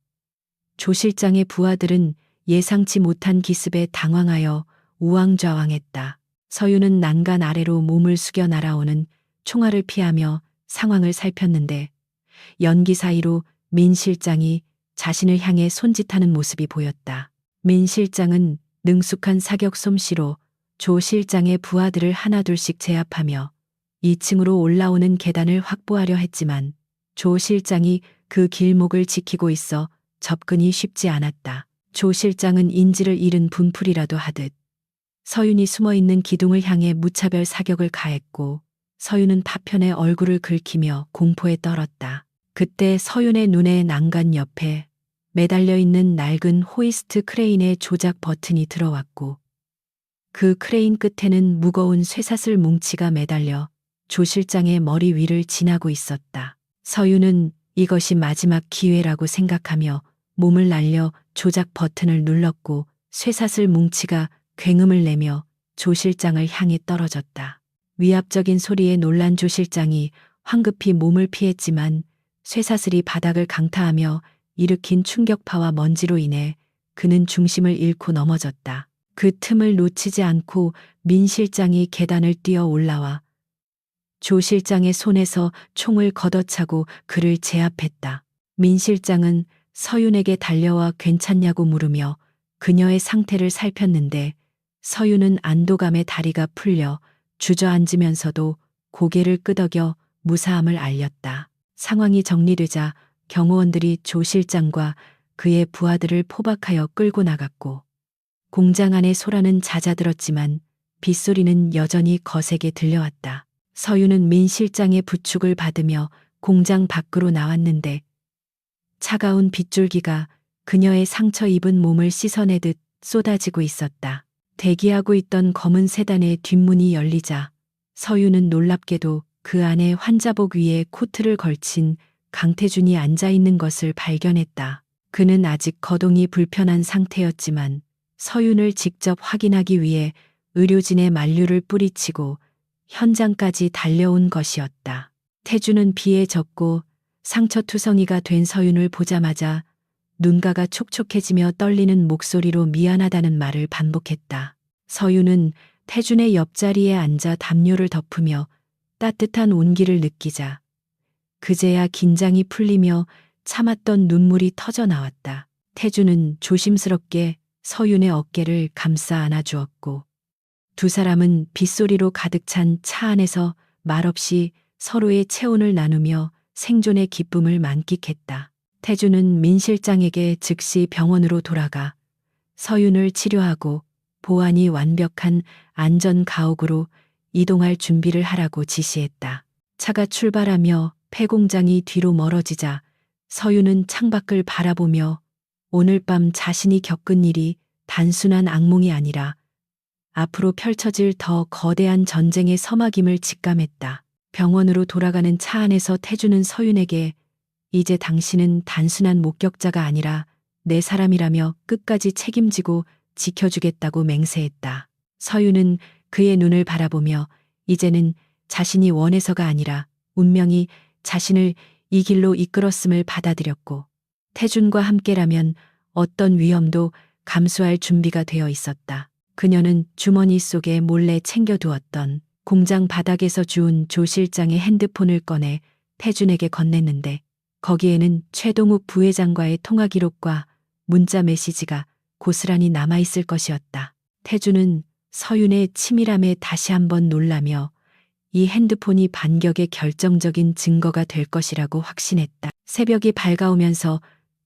조 실장의 부하들은 예상치 못한 기습에 당황하여 우왕좌왕했다. 서윤은 난간 아래로 몸을 숙여 날아오는 총알을 피하며 상황을 살폈는데 연기 사이로 민 실장이 자신을 향해 손짓하는 모습이 보였다. 민 실장은 능숙한 사격 솜씨로 조 실장의 부하들을 하나둘씩 제압하며 2층으로 올라오는 계단을 확보하려 했지만 조 실장이 그 길목을 지키고 있어 접근이 쉽지 않았다. 조 실장은 인지를 잃은 분풀이라도 하듯 서윤이 숨어있는 기둥을 향해 무차별 사격을 가했고 서윤은 파편에 얼굴을 긁히며 공포에 떨었다. 그때 서윤의 눈에 난간 옆에 매달려 있는 낡은 호이스트 크레인의 조작 버튼이 들어왔고 그 크레인 끝에는 무거운 쇠사슬 뭉치가 매달려 조 실장의 머리 위를 지나고 있었다. 서윤은 이것이 마지막 기회라고 생각하며 몸을 날려 조작 버튼을 눌렀고 쇠사슬 뭉치가 굉음을 내며 조 실장을 향해 떨어졌다. 위압적인 소리에 놀란 조 실장이 황급히 몸을 피했지만 쇠사슬이 바닥을 강타하며 일으킨 충격파와 먼지로 인해 그는 중심을 잃고 넘어졌다. 그 틈을 놓치지 않고 민 실장이 계단을 뛰어 올라와 조 실장의 손에서 총을 걷어차고 그를 제압했다. 민 실장은 서윤에게 달려와 괜찮냐고 물으며 그녀의 상태를 살폈는데 서윤은 안도감에 다리가 풀려 주저앉으면서도 고개를 끄덕여 무사함을 알렸다. 상황이 정리되자 경호원들이 조 실장과 그의 부하들을 포박하여 끌고 나갔고 공장 안의 소란은 잦아들었지만 빗소리는 여전히 거세게 들려왔다. 서윤은 민 실장의 부축을 받으며 공장 밖으로 나왔는데 차가운 빗줄기가 그녀의 상처 입은 몸을 씻어내듯 쏟아지고 있었다. 대기하고 있던 검은 세단의 뒷문이 열리자 서윤은 놀랍게도 그 안에 환자복 위에 코트를 걸친 강태준이 앉아 있는 것을 발견했다. 그는 아직 거동이 불편한 상태였지만 서윤을 직접 확인하기 위해 의료진의 만류를 뿌리치고 현장까지 달려온 것이었다. 태준은 비에 젖고 상처투성이가 된 서윤을 보자마자 눈가가 촉촉해지며 떨리는 목소리로 미안하다는 말을 반복했다. 서윤은 태준의 옆자리에 앉아 담요를 덮으며 따뜻한 온기를 느끼자 그제야 긴장이 풀리며 참았던 눈물이 터져 나왔다. 태준은 조심스럽게 서윤의 어깨를 감싸 안아주었고 두 사람은 빗소리로 가득 찬 차 안에서 말없이 서로의 체온을 나누며 생존의 기쁨을 만끽했다. 태준은 민 실장에게 즉시 병원으로 돌아가 서윤을 치료하고 보안이 완벽한 안전 가옥으로 이동할 준비를 하라고 지시했다. 차가 출발하며 폐공장이 뒤로 멀어지자 서윤은 창밖을 바라보며 오늘 밤 자신이 겪은 일이 단순한 악몽이 아니라 앞으로 펼쳐질 더 거대한 전쟁의 서막임을 직감했다. 병원으로 돌아가는 차 안에서 태주는 서윤에게 이제 당신은 단순한 목격자가 아니라 내 사람이라며 끝까지 책임지고 지켜주겠다고 맹세했다. 서윤은 그의 눈을 바라보며 이제는 자신이 원해서가 아니라 운명이 자신을 이 길로 이끌었음을 받아들였고 태준과 함께라면 어떤 위험도 감수할 준비가 되어 있었다. 그녀는 주머니 속에 몰래 챙겨두었던 공장 바닥에서 주운 조 실장의 핸드폰을 꺼내 태준에게 건넸는데 거기에는 최동욱 부회장과의 통화 기록과 문자 메시지가 고스란히 남아있을 것이었다. 태준은 서윤의 치밀함에 다시 한번 놀라며 이 핸드폰이 반격의 결정적인 증거가 될 것이라고 확신했다. 새벽이 밝아오면서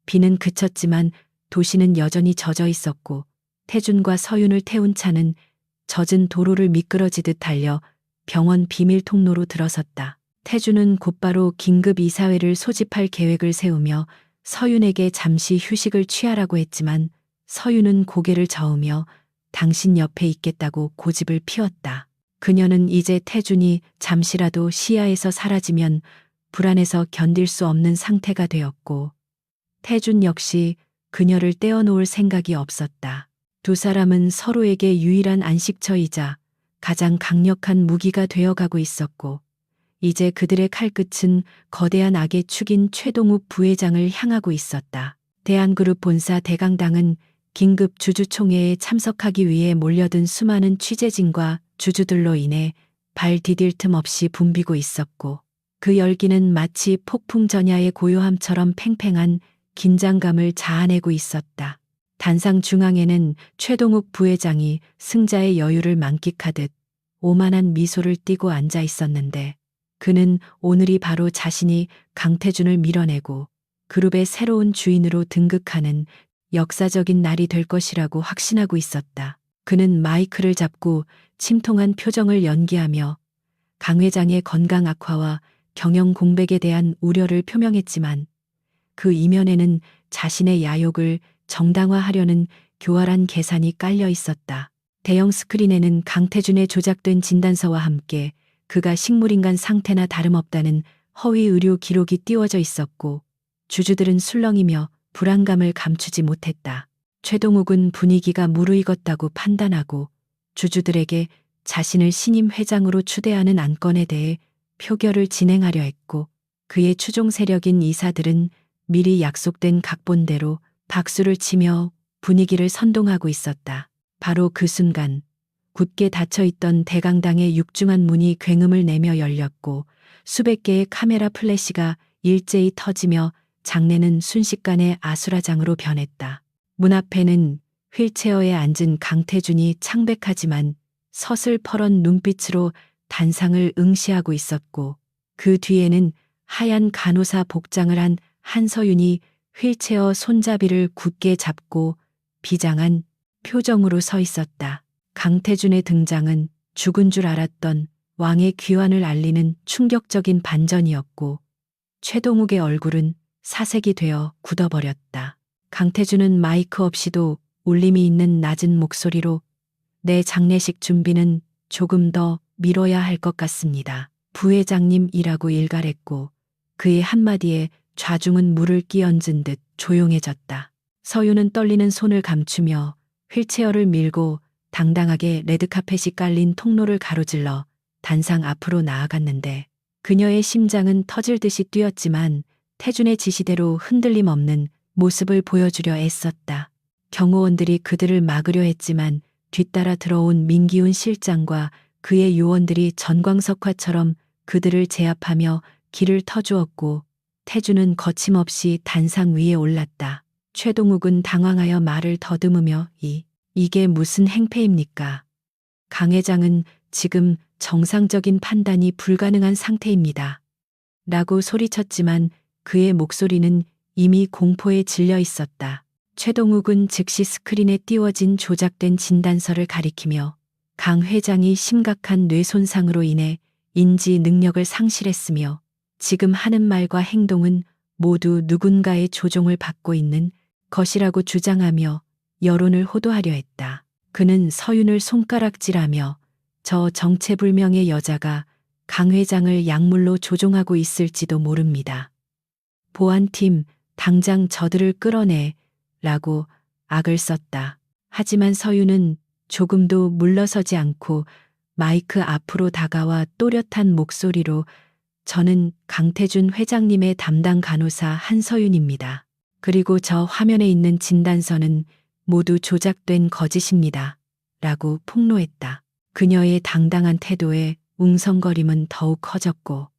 비는 그쳤지만 도시는 여전히 젖어 있었고 태준과 서윤을 태운 차는 젖은 도로를 미끄러지듯 달려 병원 비밀 통로로 들어섰다. 태준은 곧바로 긴급 이사회를 소집할 계획을 세우며 서윤에게 잠시 휴식을 취하라고 했지만 서윤은 고개를 저으며 당신 옆에 있겠다고 고집을 피웠다. 그녀는 이제 태준이 잠시라도 시야에서 사라지면 불안해서 견딜 수 없는 상태가 되었고 태준 역시 그녀를 떼어놓을 생각이 없었다. 두 사람은 서로에게 유일한 안식처이자 가장 강력한 무기가 되어가고 있었고 이제 그들의 칼끝은 거대한 악의 축인 최동욱 부회장을 향하고 있었다. 대한그룹 본사 대강당은 긴급 주주총회에 참석하기 위해 몰려든 수많은 취재진과 주주들로 인해 발 디딜 틈 없이 붐비고 있었고 그 열기는 마치 폭풍 전야의 고요함처럼 팽팽한 긴장감을 자아내고 있었다. 단상 중앙에는 최동욱 부회장이 승자의 여유를 만끽하듯 오만한 미소를 띠고 앉아 있었는데 그는 오늘이 바로 자신이 강태준을 밀어내고 그룹의 새로운 주인으로 등극하는 역사적인 날이 될 것이라고 확신하고 있었다. 그는 마이크를 잡고 침통한 표정을 연기하며 강 회장의 건강 악화와 경영 공백에 대한 우려를 표명했지만 그 이면에는 자신의 야욕을 정당화하려는 교활한 계산이 깔려 있었다. 대형 스크린에는 강태준의 조작된 진단서와 함께 그가 식물인간 상태나 다름없다는 허위 의료 기록이 띄워져 있었고 주주들은 술렁이며 불안감을 감추지 못했다. 최동욱은 분위기가 무르익었다고 판단하고 주주들에게 자신을 신임 회장으로 추대하는 안건에 대해 표결을 진행하려 했고 그의 추종 세력인 이사들은 미리 약속된 각본대로 박수를 치며 분위기를 선동하고 있었다. 바로 그 순간 굳게 닫혀있던 대강당의 육중한 문이 굉음을 내며 열렸고 수백 개의 카메라 플래시가 일제히 터지며 장내는 순식간에 아수라장으로 변했다. 문 앞에는 휠체어에 앉은 강태준이 창백하지만 서슬퍼런 눈빛으로 단상을 응시하고 있었고 그 뒤에는 하얀 간호사 복장을 한 한서윤이 휠체어 손잡이를 굳게 잡고 비장한 표정으로 서 있었다. 강태준의 등장은 죽은 줄 알았던 왕의 귀환을 알리는 충격적인 반전이었고 최동욱의 얼굴은 사색이 되어 굳어버렸다. 강태준은 마이크 없이도 울림이 있는 낮은 목소리로 내 장례식 준비는 조금 더 미뤄야 할 것 같습니다. 부회장님이라고 일갈했고 그의 한마디에 좌중은 물을 끼얹은 듯 조용해졌다. 서윤은 떨리는 손을 감추며 휠체어를 밀고 당당하게 레드카펫이 깔린 통로를 가로질러 단상 앞으로 나아갔는데 그녀의 심장은 터질 듯이 뛰었지만 태준의 지시대로 흔들림 없는 모습을 보여주려 애썼다. 경호원들이 그들을 막으려 했지만 뒤따라 들어온 민기훈 실장과 그의 요원들이 전광석화처럼 그들을 제압하며 길을 터주었고 태준은 거침없이 단상 위에 올랐다. 최동욱은 당황하여 말을 더듬으며 이게 무슨 행패입니까? 강 회장은 지금 정상적인 판단이 불가능한 상태입니다. 라고 소리쳤지만 그의 목소리는 이미 공포에 질려 있었다. 최동욱은 즉시 스크린에 띄워진 조작된 진단서를 가리키며 강 회장이 심각한 뇌 손상으로 인해 인지 능력을 상실했으며 지금 하는 말과 행동은 모두 누군가의 조종을 받고 있는 것이라고 주장하며 여론을 호도하려 했다. 그는 서윤을 손가락질하며 저 정체불명의 여자가 강 회장을 약물로 조종하고 있을지도 모릅니다. 보안팀, 당장 저들을 끌어내 라고 악을 썼다. 하지만 서윤은 조금도 물러서지 않고 마이크 앞으로 다가와 또렷한 목소리로 저는 강태준 회장님의 담당 간호사 한서윤입니다. 그리고 저 화면에 있는 진단서는 모두 조작된 거짓입니다. 라고 폭로했다. 그녀의 당당한 태도에 웅성거림은 더욱 커졌고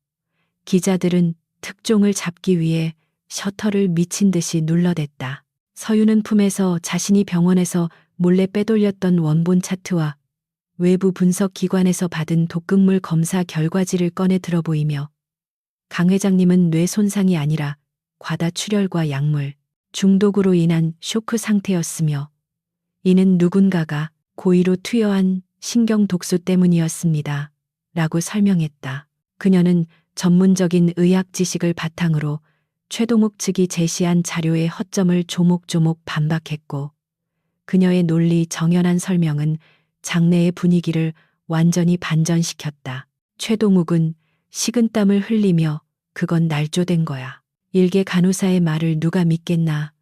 기자들은 특종을 잡기 위해 셔터를 미친 듯이 눌러댔다. 서윤은 품에서 자신이 병원에서 몰래 빼돌렸던 원본 차트와 외부 분석 기관에서 받은 독극물 검사 결과지를 꺼내 들어 보이며 강 회장님은 뇌 손상이 아니라 과다출혈과 약물 중독으로 인한 쇼크 상태였으며 이는 누군가가 고의로 투여한 신경 독소 때문이었습니다. 라고 설명했다. 그녀는 전문적인 의학 지식을 바탕으로 최동욱 측이 제시한 자료의 허점을 조목조목 반박했고 그녀의 논리 정연한 설명은 장내의 분위기를 완전히 반전시켰다. 최동욱은 식은땀을 흘리며 그건 날조된 거야. 일개 간호사의 말을 누가 믿겠나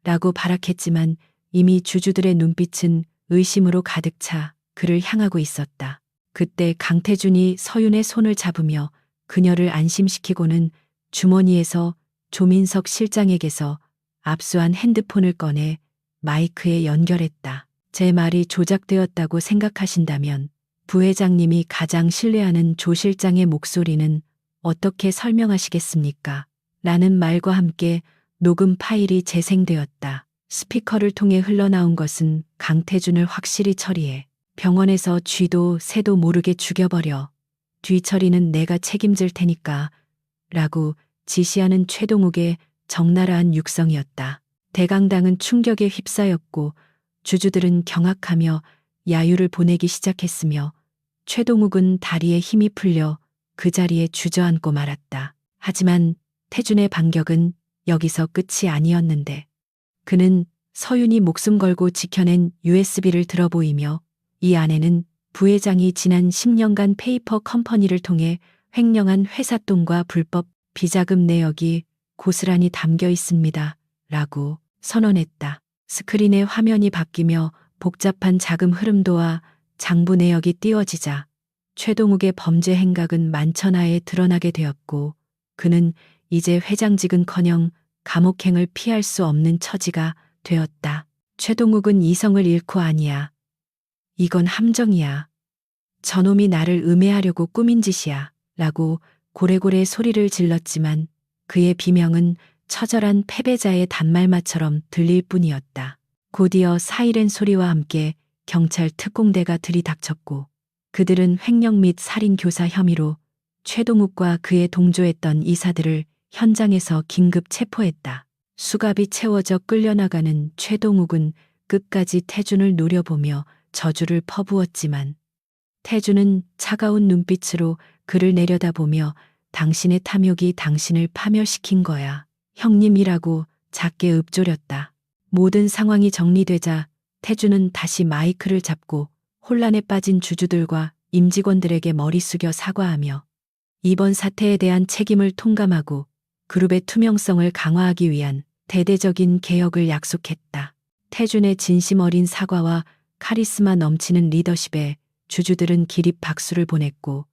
라고 발악했지만 이미 주주들의 눈빛은 의심으로 가득 차 그를 향하고 있었다. 그때 강태준이 서윤의 손을 잡으며 그녀를 안심시키고는 주머니에서 조민석 실장에게서 압수한 핸드폰을 꺼내 마이크에 연결했다. 제 말이 조작되었다고 생각하신다면 부회장님이 가장 신뢰하는 조 실장의 목소리는 어떻게 설명하시겠습니까? 라는 말과 함께 녹음 파일이 재생되었다. 스피커를 통해 흘러나온 것은 강태준을 확실히 처리해 병원에서 쥐도 새도 모르게 죽여버려. 뒤처리는 내가 책임질 테니까 라고 지시하는 최동욱의 적나라한 육성이었다. 대강당은 충격에 휩싸였고 주주들은 경악하며 야유를 보내기 시작했으며 최동욱은 다리에 힘이 풀려 그 자리에 주저앉고 말았다. 하지만 태준의 반격은 여기서 끝이 아니었는데 그는 서윤이 목숨 걸고 지켜낸 USB를 들어보이며 이 안에는 부회장이 지난 10년간 페이퍼 컴퍼니를 통해 횡령한 회사 돈과 불법 비자금 내역이 고스란히 담겨 있습니다. 라고 선언했다. 스크린의 화면이 바뀌며 복잡한 자금 흐름도와 장부 내역이 띄워지자 최동욱의 범죄 행각은 만천하에 드러나게 되었고 그는 이제 회장직은커녕 감옥행을 피할 수 없는 처지가 되었다. 최동욱은 이성을 잃고 아니야. 이건 함정이야. 저놈이 나를 음해하려고 꾸민 짓이야. 라고 고래고래 소리를 질렀지만 그의 비명은 처절한 패배자의 단말마처럼 들릴 뿐이었다. 곧이어 사이렌 소리와 함께 경찰 특공대가 들이닥쳤고 그들은 횡령 및 살인 교사 혐의로 최동욱과 그에 동조했던 이사들을 현장에서 긴급 체포했다. 수갑이 채워져 끌려나가는 최동욱은 끝까지 태준을 노려보며 저주를 퍼부었지만 태준은 차가운 눈빛으로 그를 내려다보며 당신의 탐욕이 당신을 파멸시킨 거야. 형님이라고 작게 읊조렸다. 모든 상황이 정리되자 태준은 다시 마이크를 잡고 혼란에 빠진 주주들과 임직원들에게 머리 숙여 사과하며 이번 사태에 대한 책임을 통감하고 그룹의 투명성을 강화하기 위한 대대적인 개혁을 약속했다. 태준의 진심 어린 사과와 카리스마 넘치는 리더십에 주주들은 기립 박수를 보냈고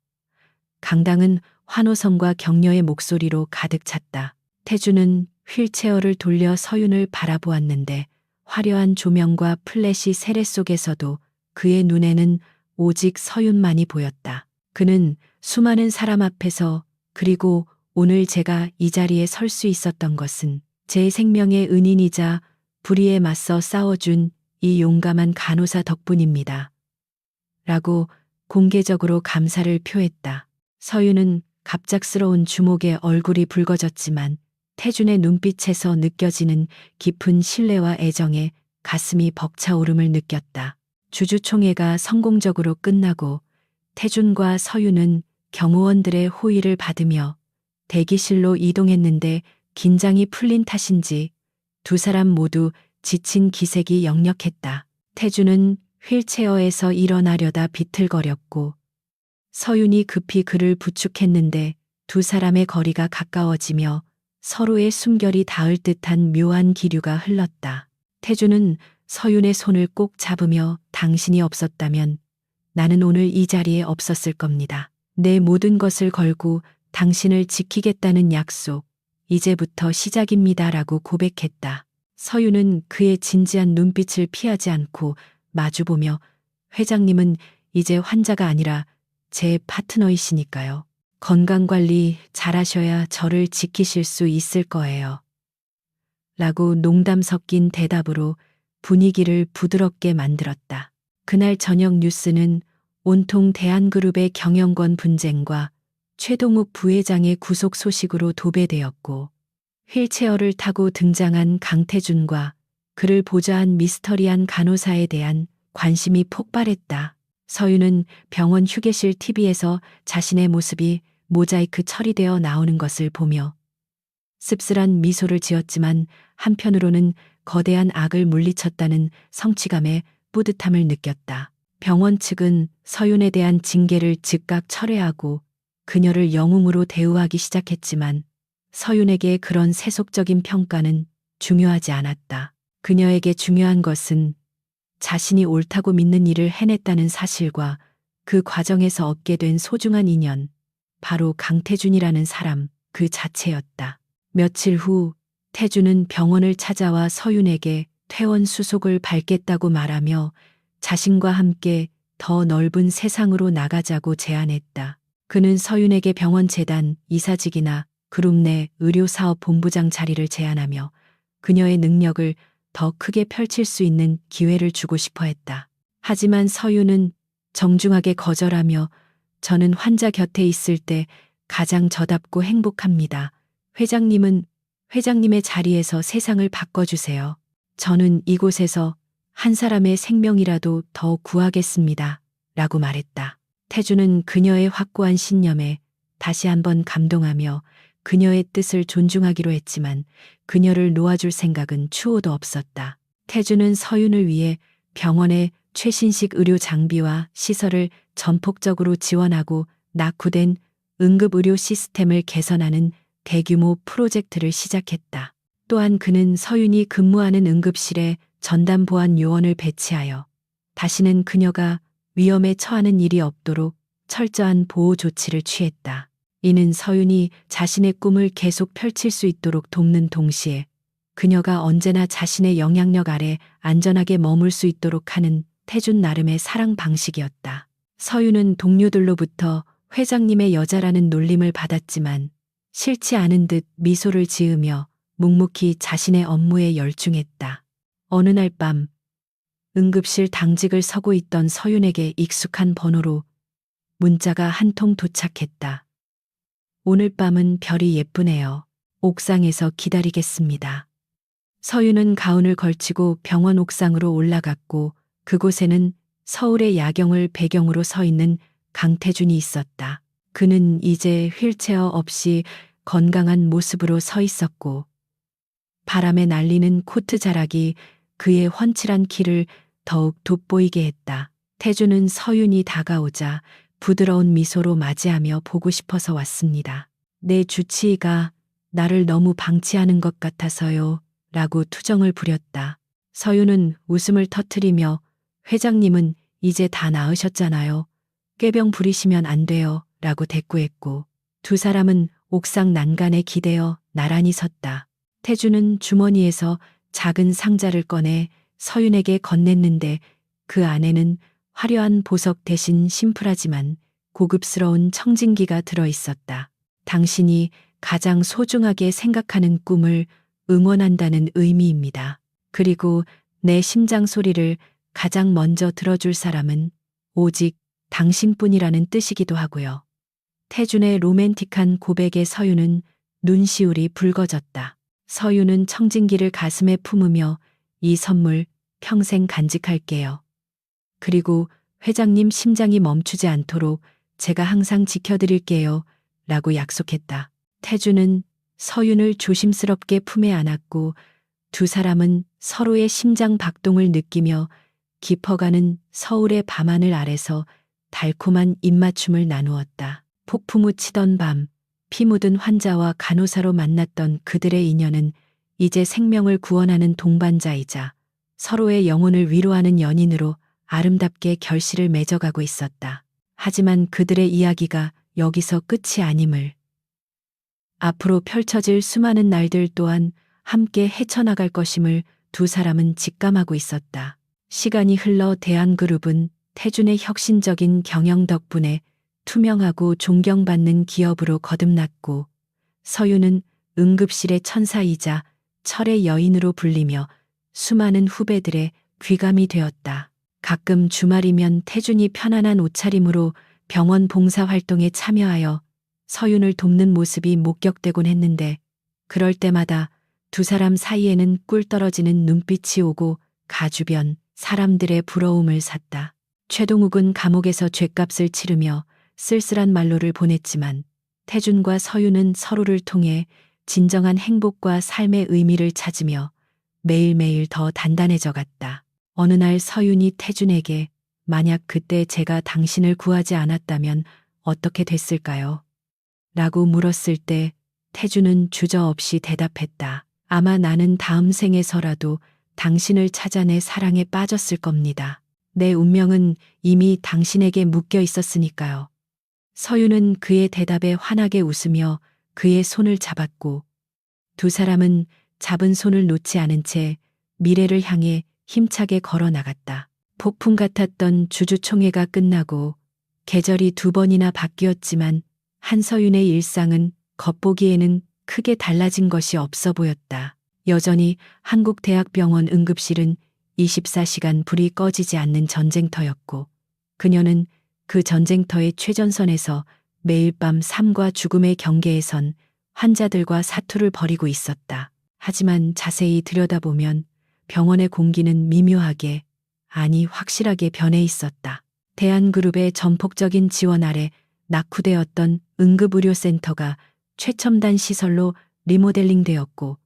강당은 환호성과 격려의 목소리로 가득 찼다. 태준은 휠체어를 돌려 서윤을 바라보았는데 화려한 조명과 플래시 세례 속에서도 그의 눈에는 오직 서윤만이 보였다. 그는 수많은 사람 앞에서 그리고 오늘 제가 이 자리에 설 수 있었던 것은 제 생명의 은인이자 불의에 맞서 싸워준 이 용감한 간호사 덕분입니다. 라고 공개적으로 감사를 표했다. 서윤은 갑작스러운 주목에 얼굴이 붉어졌지만 태준의 눈빛에서 느껴지는 깊은 신뢰와 애정에 가슴이 벅차오름을 느꼈다. 주주총회가 성공적으로 끝나고 태준과 서윤은 경호원들의 호의를 받으며 대기실로 이동했는데 긴장이 풀린 탓인지 두 사람 모두 지친 기색이 역력했다. 태준은 휠체어에서 일어나려다 비틀거렸고 서윤이 급히 그를 부축했는데 두 사람의 거리가 가까워지며 서로의 숨결이 닿을 듯한 묘한 기류가 흘렀다. 태준은 서윤의 손을 꼭 잡으며 당신이 없었다면 나는 오늘 이 자리에 없었을 겁니다. 내 모든 것을 걸고 당신을 지키겠다는 약속, 이제부터 시작입니다라고 고백했다. 서윤은 그의 진지한 눈빛을 피하지 않고 마주보며 회장님은 이제 환자가 아니라 제 파트너이시니까요. 건강관리 잘하셔야 저를 지키실 수 있을 거예요. 라고 농담 섞인 대답으로 분위기를 부드럽게 만들었다. 그날 저녁 뉴스는 온통 대한그룹의 경영권 분쟁과 최동욱 부회장의 구속 소식으로 도배되었고 휠체어를 타고 등장한 강태준과 그를 보좌한 미스터리한 간호사에 대한 관심이 폭발했다. 서윤은 병원 휴게실 TV에서 자신의 모습이 모자이크 처리되어 나오는 것을 보며 씁쓸한 미소를 지었지만 한편으로는 거대한 악을 물리쳤다는 성취감에 뿌듯함을 느꼈다. 병원 측은 서윤에 대한 징계를 즉각 철회하고 그녀를 영웅으로 대우하기 시작했지만 서윤에게 그런 세속적인 평가는 중요하지 않았다. 그녀에게 중요한 것은 자신이 옳다고 믿는 일을 해냈다는 사실과 그 과정에서 얻게 된 소중한 인연, 바로 강태준이라는 사람 그 자체였다. 며칠 후 태준은 병원을 찾아와 서윤에게 퇴원 수속을 밟겠다고 말하며 자신과 함께 더 넓은 세상으로 나가자고 제안했다. 그는 서윤에게 병원 재단 이사직이나 그룹 내 의료사업 본부장 자리를 제안하며 그녀의 능력을 더 크게 펼칠 수 있는 기회를 주고 싶어 했다. 하지만 서윤은 정중하게 거절하며 저는 환자 곁에 있을 때 가장 저답고 행복합니다. 회장님의 자리에서 세상을 바꿔주세요. 저는 이곳에서 한 사람의 생명이라도 더 구하겠습니다. 라고 말했다. 태준은 그녀의 확고한 신념에 다시 한번 감동하며 그녀의 뜻을 존중하기로 했지만 그녀를 놓아줄 생각은 추호도 없었다. 태준은 서윤을 위해 병원의 최신식 의료 장비와 시설을 전폭적으로 지원하고 낙후된 응급의료 시스템을 개선하는 대규모 프로젝트를 시작했다. 또한 그는 서윤이 근무하는 응급실에 전담 보안 요원을 배치하여 다시는 그녀가 위험에 처하는 일이 없도록 철저한 보호 조치를 취했다. 이는 서윤이 자신의 꿈을 계속 펼칠 수 있도록 돕는 동시에 그녀가 언제나 자신의 영향력 아래 안전하게 머물 수 있도록 하는 태준 나름의 사랑 방식이었다. 서윤은 동료들로부터 회장님의 여자라는 놀림을 받았지만 싫지 않은 듯 미소를 지으며 묵묵히 자신의 업무에 열중했다. 어느 날 밤 응급실 당직을 서고 있던 서윤에게 익숙한 번호로 문자가 한 통 도착했다. 오늘 밤은 별이 예쁘네요. 옥상에서 기다리겠습니다. 서윤은 가운을 걸치고 병원 옥상으로 올라갔고 그곳에는 서울의 야경을 배경으로 서 있는 강태준이 있었다. 그는 이제 휠체어 없이 건강한 모습으로 서 있었고 바람에 날리는 코트 자락이 그의 훤칠한 키를 더욱 돋보이게 했다. 태준은 서윤이 다가오자 부드러운 미소로 맞이하며 보고 싶어서 왔습니다. 내 주치의가 나를 너무 방치하는 것 같아서요. 라고 투정을 부렸다. 서윤은 웃음을 터뜨리며 회장님은 이제 다 나으셨잖아요. 꾀병 부리시면 안 돼요. 라고 대꾸했고 두 사람은 옥상 난간에 기대어 나란히 섰다. 태준은 주머니에서 작은 상자를 꺼내 서윤에게 건넸는데 그 안에는 화려한 보석 대신 심플하지만 고급스러운 청진기가 들어 있었다. 당신이 가장 소중하게 생각하는 꿈을 응원한다는 의미입니다. 그리고 내 심장 소리를 가장 먼저 들어줄 사람은 오직 당신뿐이라는 뜻이기도 하고요. 태준의 로맨틱한 고백에 서윤은 눈시울이 붉어졌다. 서윤은 청진기를 가슴에 품으며 이 선물 평생 간직할게요. 그리고 회장님 심장이 멈추지 않도록 제가 항상 지켜드릴게요. 라고 약속했다. 태주는 서윤을 조심스럽게 품에 안았고 두 사람은 서로의 심장 박동을 느끼며 깊어가는 서울의 밤하늘 아래서 달콤한 입맞춤을 나누었다. 폭풍우 치던 밤, 피 묻은 환자와 간호사로 만났던 그들의 인연은 이제 생명을 구원하는 동반자이자 서로의 영혼을 위로하는 연인으로 아름답게 결실을 맺어가고 있었다. 하지만 그들의 이야기가 여기서 끝이 아님을, 앞으로 펼쳐질 수많은 날들 또한 함께 헤쳐나갈 것임을 두 사람은 직감하고 있었다. 시간이 흘러 대한그룹은 태준의 혁신적인 경영 덕분에 투명하고 존경받는 기업으로 거듭났고, 서윤은 응급실의 천사이자 철의 여인으로 불리며 수많은 후배들의 귀감이 되었다. 가끔 주말이면 태준이 편안한 옷차림으로 병원 봉사활동에 참여하여 서윤을 돕는 모습이 목격되곤 했는데, 그럴 때마다 두 사람 사이에는 꿀 떨어지는 눈빛이 오고 가주변 사람들의 부러움을 샀다. 최동욱은 감옥에서 죗값을 치르며 쓸쓸한 말로를 보냈지만 태준과 서윤은 서로를 통해 진정한 행복과 삶의 의미를 찾으며 매일매일 더 단단해져 갔다. 어느 날 서윤이 태준에게 만약 그때 제가 당신을 구하지 않았다면 어떻게 됐을까요? 라고 물었을 때 태준은 주저없이 대답했다. 아마 나는 다음 생에서라도 당신을 찾아 내 사랑에 빠졌을 겁니다. 내 운명은 이미 당신에게 묶여 있었으니까요. 서윤은 그의 대답에 환하게 웃으며 그의 손을 잡았고 두 사람은 잡은 손을 놓지 않은 채 미래를 향해 힘차게 걸어 나갔다. 폭풍 같았던 주주총회가 끝나고 계절이 두 번이나 바뀌었지만 한서윤의 일상은 겉보기에는 크게 달라진 것이 없어 보였다. 여전히 한국대학병원 응급실은 24시간 불이 꺼지지 않는 전쟁터였고 그녀는 그 전쟁터의 최전선에서 매일 밤 삶과 죽음의 경계에 선 환자들과 사투를 벌이고 있었다. 하지만 자세히 들여다보면 병원의 공기는 미묘하게, 아니 확실하게 변해 있었다. 대한그룹의 전폭적인 지원 아래 낙후되었던 응급의료센터가 최첨단 시설로 리모델링되었고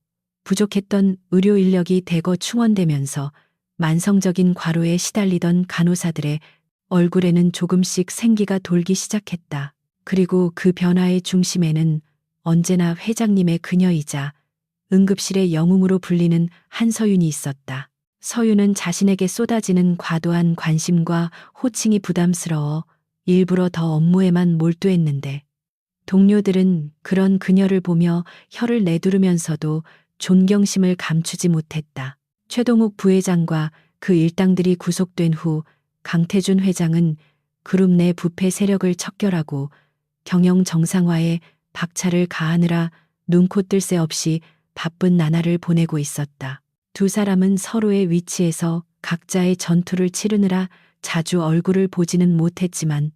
부족했던 의료 인력이 대거 충원되면서 만성적인 과로에 시달리던 간호사들의 얼굴에는 조금씩 생기가 돌기 시작했다. 그리고 그 변화의 중심에는 언제나 회장님의 그녀이자 응급실의 영웅으로 불리는 한서윤이 있었다. 서윤은 자신에게 쏟아지는 과도한 관심과 호칭이 부담스러워 일부러 더 업무에만 몰두했는데 동료들은 그런 그녀를 보며 혀를 내두르면서도 존경심을 감추지 못했다. 최동욱 부회장과 그 일당들이 구속된 후 강태준 회장은 그룹 내 부패 세력을 척결하고 경영 정상화에 박차를 가하느라 눈코 뜰 새 없이 바쁜 나날을 보내고 있었다. 두 사람은 서로의 위치에서 각자의 전투를 치르느라 자주 얼굴을 보지는 못했지만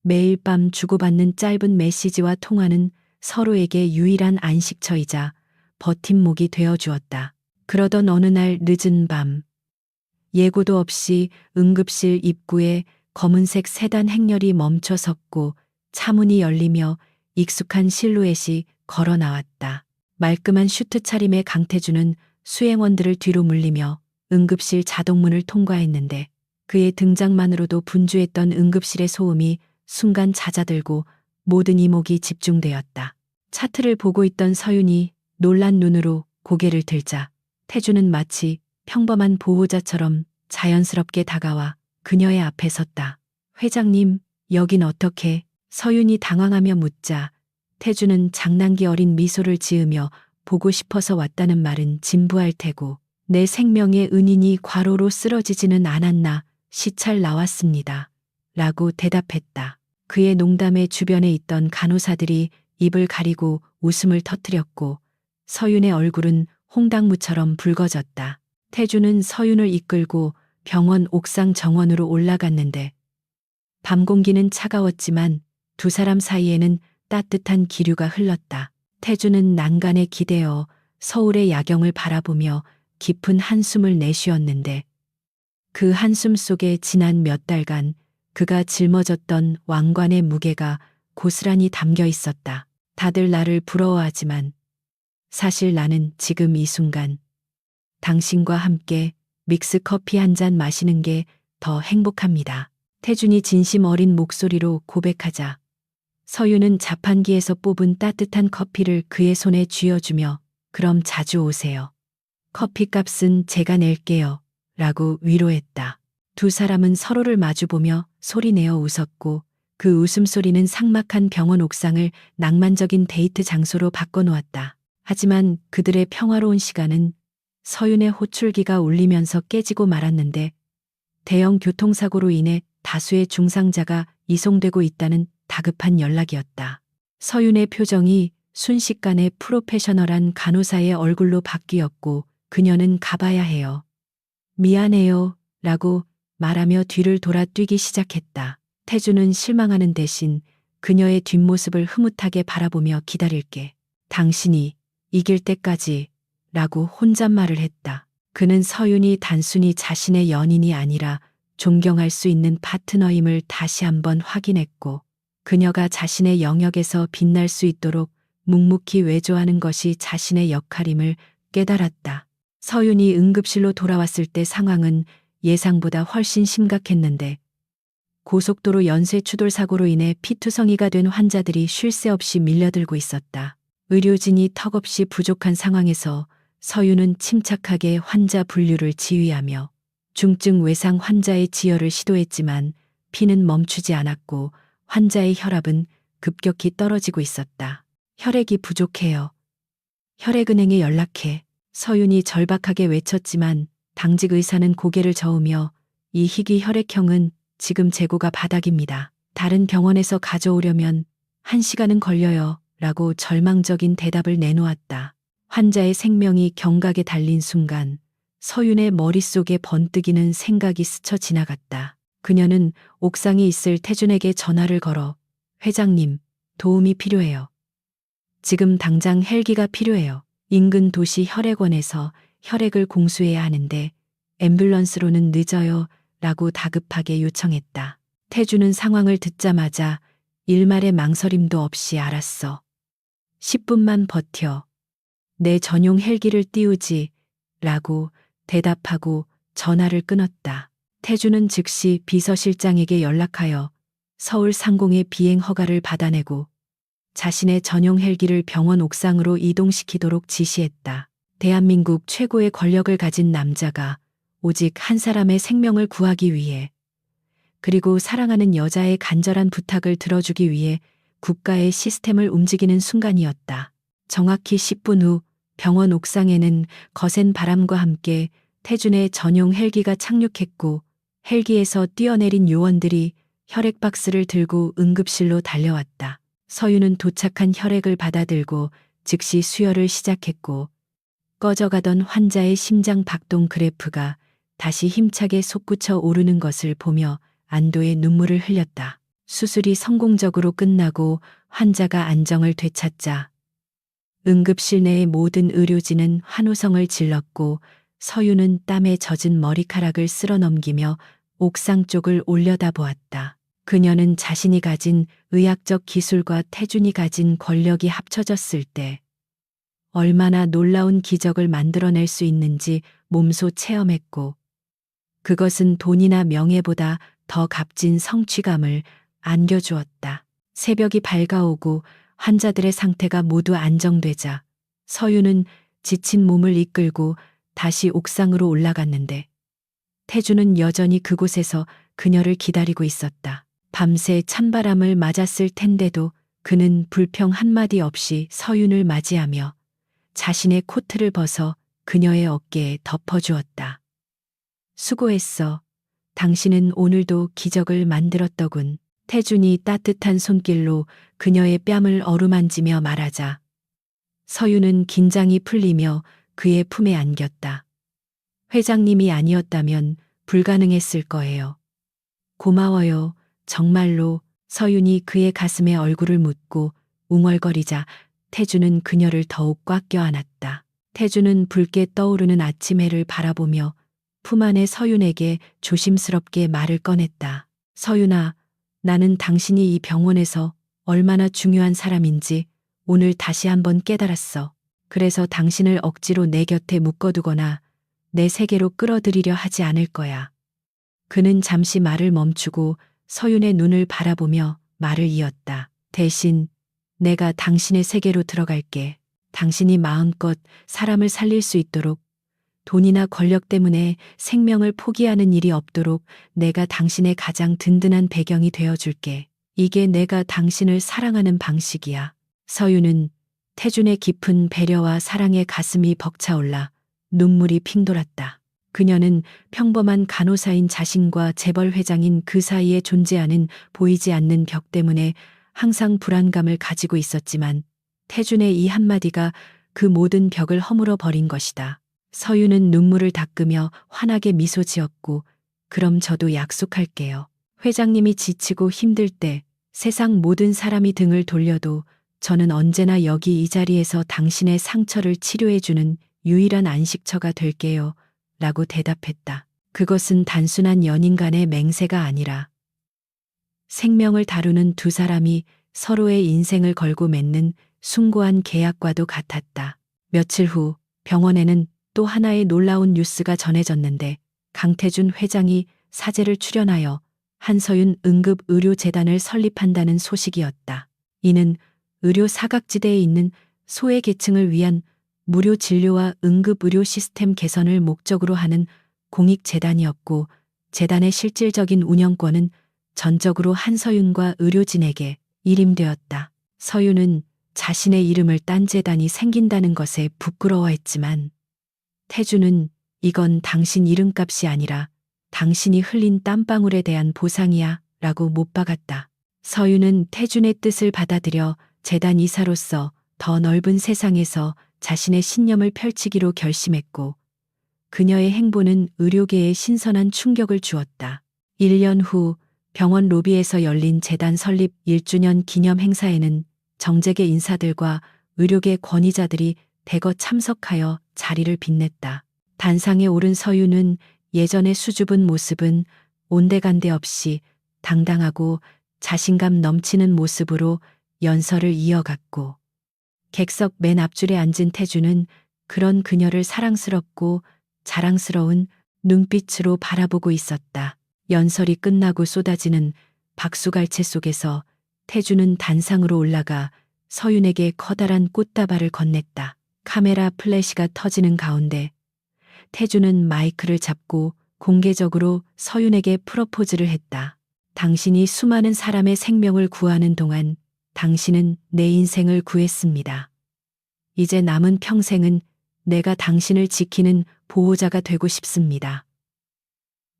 매일 밤 주고받는 짧은 메시지와 통화는 서로에게 유일한 안식처이자 버팀목이 되어 주었다. 그러던 어느 날 늦은 밤, 예고도 없이 응급실 입구에 검은색 세단 행렬이 멈춰 섰고 차문이 열리며 익숙한 실루엣이 걸어 나왔다. 말끔한 슈트 차림의 강태준은 수행원들을 뒤로 물리며 응급실 자동문을 통과했는데 그의 등장만으로도 분주했던 응급실의 소음이 순간 잦아들고 모든 이목이 집중되었다. 차트를 보고 있던 서윤이 놀란 눈으로 고개를 들자 태준은 마치 평범한 보호자처럼 자연스럽게 다가와 그녀의 앞에 섰다. 회장님, 여긴 어떻게? 서윤이 당황하며 묻자 태준은 장난기 어린 미소를 지으며 보고 싶어서 왔다는 말은 진부할 테고 내 생명의 은인이 과로로 쓰러지지는 않았나 시찰 나왔습니다. 라고 대답했다. 그의 농담에 주변에 있던 간호사들이 입을 가리고 웃음을 터뜨렸고 서윤의 얼굴은 홍당무처럼 붉어졌다. 태준은 서윤을 이끌고 병원 옥상 정원으로 올라갔는데 밤 공기는 차가웠지만 두 사람 사이에는 따뜻한 기류가 흘렀다. 태준은 난간에 기대어 서울의 야경을 바라보며 깊은 한숨을 내쉬었는데 그 한숨 속에 지난 몇 달간 그가 짊어졌던 왕관의 무게가 고스란히 담겨 있었다. 다들 나를 부러워하지만 사실 나는 지금 이 순간 당신과 함께 믹스 커피 한 잔 마시는 게 더 행복합니다. 태준이 진심 어린 목소리로 고백하자 서유는 자판기에서 뽑은 따뜻한 커피를 그의 손에 쥐어주며 그럼 자주 오세요. 커피값은 제가 낼게요. 라고 위로했다. 두 사람은 서로를 마주보며 소리내어 웃었고 그 웃음소리는 삭막한 병원 옥상을 낭만적인 데이트 장소로 바꿔놓았다. 하지만 그들의 평화로운 시간은 서윤의 호출기가 울리면서 깨지고 말았는데 대형 교통사고로 인해 다수의 중상자가 이송되고 있다는 다급한 연락이었다. 서윤의 표정이 순식간에 프로페셔널한 간호사의 얼굴로 바뀌었고 그녀는 가봐야 해요. 미안해요. 라고 말하며 뒤를 돌아 뛰기 시작했다. 태주는 실망하는 대신 그녀의 뒷모습을 흐뭇하게 바라보며 기다릴게. 당신이 이길 때까지 라고 혼잣말을 했다. 그는 서윤이 단순히 자신의 연인이 아니라 존경할 수 있는 파트너임을 다시 한번 확인했고 그녀가 자신의 영역에서 빛날 수 있도록 묵묵히 외조하는 것이 자신의 역할임을 깨달았다. 서윤이 응급실로 돌아왔을 때 상황은 예상보다 훨씬 심각했는데 고속도로 연쇄 추돌 사고로 인해 피투성이가 된 환자들이 쉴 새 없이 밀려들고 있었다. 의료진이 턱없이 부족한 상황에서 서윤은 침착하게 환자 분류를 지휘하며 중증 외상 환자의 지혈을 시도했지만 피는 멈추지 않았고 환자의 혈압은 급격히 떨어지고 있었다. 혈액이 부족해요. 혈액은행에 연락해. 서윤이 절박하게 외쳤지만 당직 의사는 고개를 저으며 이 희귀 혈액형은 지금 재고가 바닥입니다. 다른 병원에서 가져오려면 1시간은 걸려요. 라고 절망적인 대답을 내놓았다. 환자의 생명이 경각에 달린 순간 서윤의 머릿속에 번뜩이는 생각이 스쳐 지나갔다. 그녀는 옥상에 있을 태준에게 전화를 걸어 회장님, 도움이 필요해요. 지금 당장 헬기가 필요해요. 인근 도시 혈액원에서 혈액을 공수해야 하는데 앰뷸런스로는 늦어요. 라고 다급하게 요청했다. 태주는 상황을 듣자마자 일말의 망설임도 없이 알았어. 10분만 버텨. 내 전용 헬기를 띄우지. 라고 대답하고 전화를 끊었다. 태주는 즉시 비서실장에게 연락하여 서울 상공의 비행 허가를 받아내고 자신의 전용 헬기를 병원 옥상으로 이동시키도록 지시했다. 대한민국 최고의 권력을 가진 남자가 오직 한 사람의 생명을 구하기 위해 그리고 사랑하는 여자의 간절한 부탁을 들어주기 위해 국가의 시스템을 움직이는 순간이었다. 정확히 10분 후 병원 옥상에는 거센 바람과 함께 태준의 전용 헬기가 착륙했고 헬기에서 뛰어내린 요원들이 혈액 박스를 들고 응급실로 달려왔다. 서윤은 도착한 혈액을 받아들고 즉시 수혈을 시작했고 꺼져가던 환자의 심장 박동 그래프가 다시 힘차게 솟구쳐 오르는 것을 보며 안도의 눈물을 흘렸다. 수술이 성공적으로 끝나고 환자가 안정을 되찾자 응급실 내의 모든 의료진은 환호성을 질렀고 서윤은 땀에 젖은 머리카락을 쓸어 넘기며 옥상 쪽을 올려다보았다. 그녀는 자신이 가진 의학적 기술과 태준이 가진 권력이 합쳐졌을 때 얼마나 놀라운 기적을 만들어낼 수 있는지 몸소 체험했고 그것은 돈이나 명예보다 더 값진 성취감을 안겨주었다. 새벽이 밝아오고 환자들의 상태가 모두 안정되자 서윤은 지친 몸을 이끌고 다시 옥상으로 올라갔는데 태주는 여전히 그곳에서 그녀를 기다리고 있었다. 밤새 찬바람을 맞았을 텐데도 그는 불평 한마디 없이 서윤을 맞이하며 자신의 코트를 벗어 그녀의 어깨에 덮어주었다. 수고했어. 당신은 오늘도 기적을 만들었더군. 태준이 따뜻한 손길로 그녀의 뺨을 어루만지며 말하자 서윤은 긴장이 풀리며 그의 품에 안겼다. 회장님이 아니었다면 불가능했을 거예요. 고마워요. 정말로. 서윤이 그의 가슴에 얼굴을 묻고 웅얼거리자 태주는 그녀를 더욱 꽉 껴안았다. 태주는 붉게 떠오르는 아침 해를 바라보며 품 안의 서윤에게 조심스럽게 말을 꺼냈다. 서윤아, 나는 당신이 이 병원에서 얼마나 중요한 사람인지 오늘 다시 한번 깨달았어. 그래서 당신을 억지로 내 곁에 묶어두거나 내 세계로 끌어들이려 하지 않을 거야. 그는 잠시 말을 멈추고 서윤의 눈을 바라보며 말을 이었다. 대신 내가 당신의 세계로 들어갈게. 당신이 마음껏 사람을 살릴 수 있도록, 돈이나 권력 때문에 생명을 포기하는 일이 없도록 내가 당신의 가장 든든한 배경이 되어줄게. 이게 내가 당신을 사랑하는 방식이야. 서윤은 태준의 깊은 배려와 사랑에 가슴이 벅차올라 눈물이 핑 돌았다. 그녀는 평범한 간호사인 자신과 재벌 회장인 그 사이에 존재하는 보이지 않는 벽 때문에 항상 불안감을 가지고 있었지만 태준의 이 한마디가 그 모든 벽을 허물어 버린 것이다. 서윤은 눈물을 닦으며 환하게 미소 지었고, 그럼 저도 약속할게요. 회장님이 지치고 힘들 때 세상 모든 사람이 등을 돌려도 저는 언제나 여기 이 자리에서 당신의 상처를 치료해주는 유일한 안식처가 될게요. 라고 대답했다. 그것은 단순한 연인 간의 맹세가 아니라 생명을 다루는 두 사람이 서로의 인생을 걸고 맺는 숭고한 계약과도 같았다. 며칠 후 병원에는 또 하나의 놀라운 뉴스가 전해졌는데 강태준 회장이 사제를 출연하여 한서윤 응급의료재단을 설립한다는 소식이었다. 이는 의료 사각지대에 있는 소외계층을 위한 무료 진료와 응급의료 시스템 개선을 목적으로 하는 공익재단이었고, 재단의 실질적인 운영권은 전적으로 한서윤과 의료진에게 일임되었다. 서윤은 자신의 이름을 딴 재단이 생긴다는 것에 부끄러워했지만 태준은 이건 당신 이름값이 아니라 당신이 흘린 땀방울에 대한 보상이야 라고 못 박았다. 서윤은 태준의 뜻을 받아들여 재단 이사로서 더 넓은 세상에서 자신의 신념을 펼치기로 결심했고, 그녀의 행보는 의료계에 신선한 충격을 주었다. 1년 후 병원 로비에서 열린 재단 설립 1주년 기념 행사에는 정재계 인사들과 의료계 권위자들이 대거 참석하여 자리를 빛냈다. 단상에 오른 서윤은 예전의 수줍은 모습은 온데간데 없이 당당하고 자신감 넘치는 모습으로 연설을 이어갔고, 객석 맨 앞줄에 앉은 태준은 그런 그녀를 사랑스럽고 자랑스러운 눈빛으로 바라보고 있었다. 연설이 끝나고 쏟아지는 박수갈채 속에서 태준은 단상으로 올라가 서윤에게 커다란 꽃다발을 건넸다. 카메라 플래시가 터지는 가운데 태준은 마이크를 잡고 공개적으로 서윤에게 프러포즈를 했다. 당신이 수많은 사람의 생명을 구하는 동안 당신은 내 인생을 구했습니다. 이제 남은 평생은 내가 당신을 지키는 보호자가 되고 싶습니다.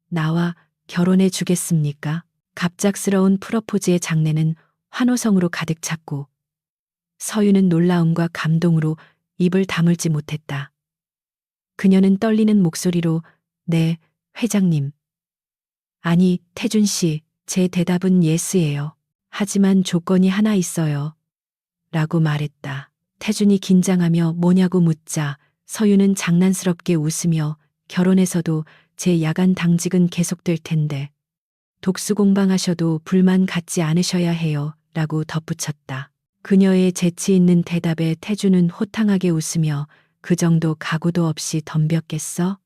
나와 결혼해 주겠습니까? 갑작스러운 프러포즈의 장례는 환호성으로 가득 찼고 서윤은 놀라움과 감동으로 입을 다물지 못했다. 그녀는 떨리는 목소리로 네, 회장님. 아니, 태준 씨, 제 대답은 예스예요. 하지만 조건이 하나 있어요. 라고 말했다. 태준이 긴장하며 뭐냐고 묻자 서윤은 장난스럽게 웃으며 결혼해서도 제 야간 당직은 계속될 텐데 독수공방하셔도 불만 갖지 않으셔야 해요. 라고 덧붙였다. 그녀의 재치 있는 대답에 태준은 호탕하게 웃으며 그 정도 각오도 없이 덤볐겠어?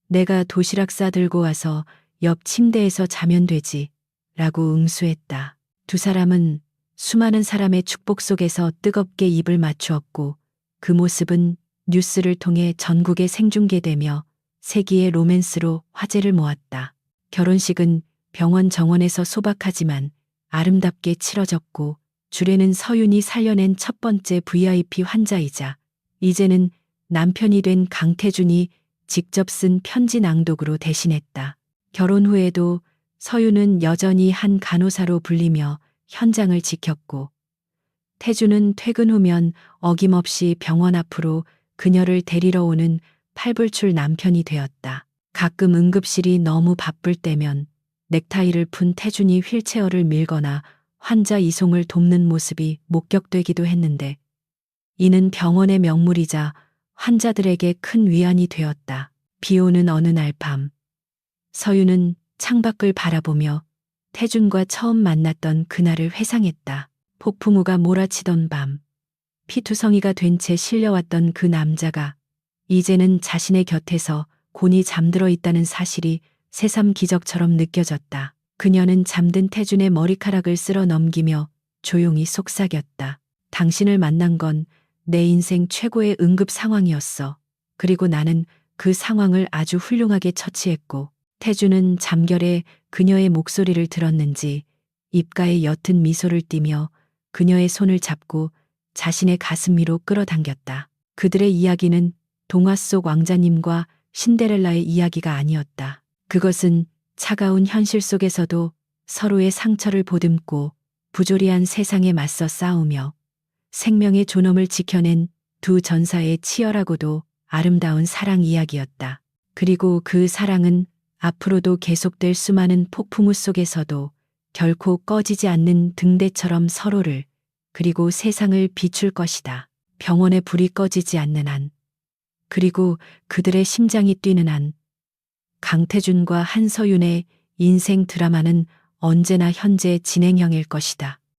내가 도시락 싸들고 와서 옆 침대에서 자면 되지. 라고 응수했다. 두 사람은 수많은 사람의 축복 속에서 뜨겁게 입을 맞추었고 그 모습은 뉴스를 통해 전국에 생중계되며 세기의 로맨스로 화제를 모았다. 결혼식은 병원 정원에서 소박하지만 아름답게 치러졌고 줄에는 서윤이 살려낸 첫 번째 VIP 환자이자 이제는 남편이 된 강태준이 직접 쓴 편지 낭독으로 대신했다. 결혼 후에도 서윤은 여전히 한 간호사로 불리며 현장을 지켰고 태준은 퇴근 후면 어김없이 병원 앞으로 그녀를 데리러 오는 팔불출 남편이 되었다. 가끔 응급실이 너무 바쁠 때면 넥타이를 푼 태준이 휠체어를 밀거나 환자 이송을 돕는 모습이 목격되기도 했는데 이는 병원의 명물이자 환자들에게 큰 위안이 되었다. 비 오는 어느 날 밤, 서유는 창밖을 바라보며 태준과 처음 만났던 그날을 회상했다. 폭풍우가 몰아치던 밤, 피투성이가 된 채 실려왔던 그 남자가 이제는 자신의 곁에서 곤히 잠들어 있다는 사실이 새삼 기적처럼 느껴졌다. 그녀는 잠든 태준의 머리카락을 쓸어 넘기며 조용히 속삭였다. 당신을 만난 건 내 인생 최고의 응급 상황이었어. 그리고 나는 그 상황을 아주 훌륭하게 처치했고. 태준은 잠결에 그녀의 목소리를 들었는지 입가에 옅은 미소를 띠며 그녀의 손을 잡고 자신의 가슴 위로 끌어당겼다. 그들의 이야기는 동화 속 왕자님과 신데렐라의 이야기가 아니었다. 그것은 차가운 현실 속에서도 서로의 상처를 보듬고 부조리한 세상에 맞서 싸우며 생명의 존엄을 지켜낸 두 전사의 치열하고도 아름다운 사랑 이야기였다. 그리고 그 사랑은 앞으로도 계속될 수많은 폭풍우 속에서도 결코 꺼지지 않는 등대처럼 서로를 그리고 세상을 비출 것이다. 병원의 불이 꺼지지 않는 한, 그리고 그들의 심장이 뛰는 한, 강태준과 한서윤의 인생 드라마는 언제나 현재 진행형일 것이다.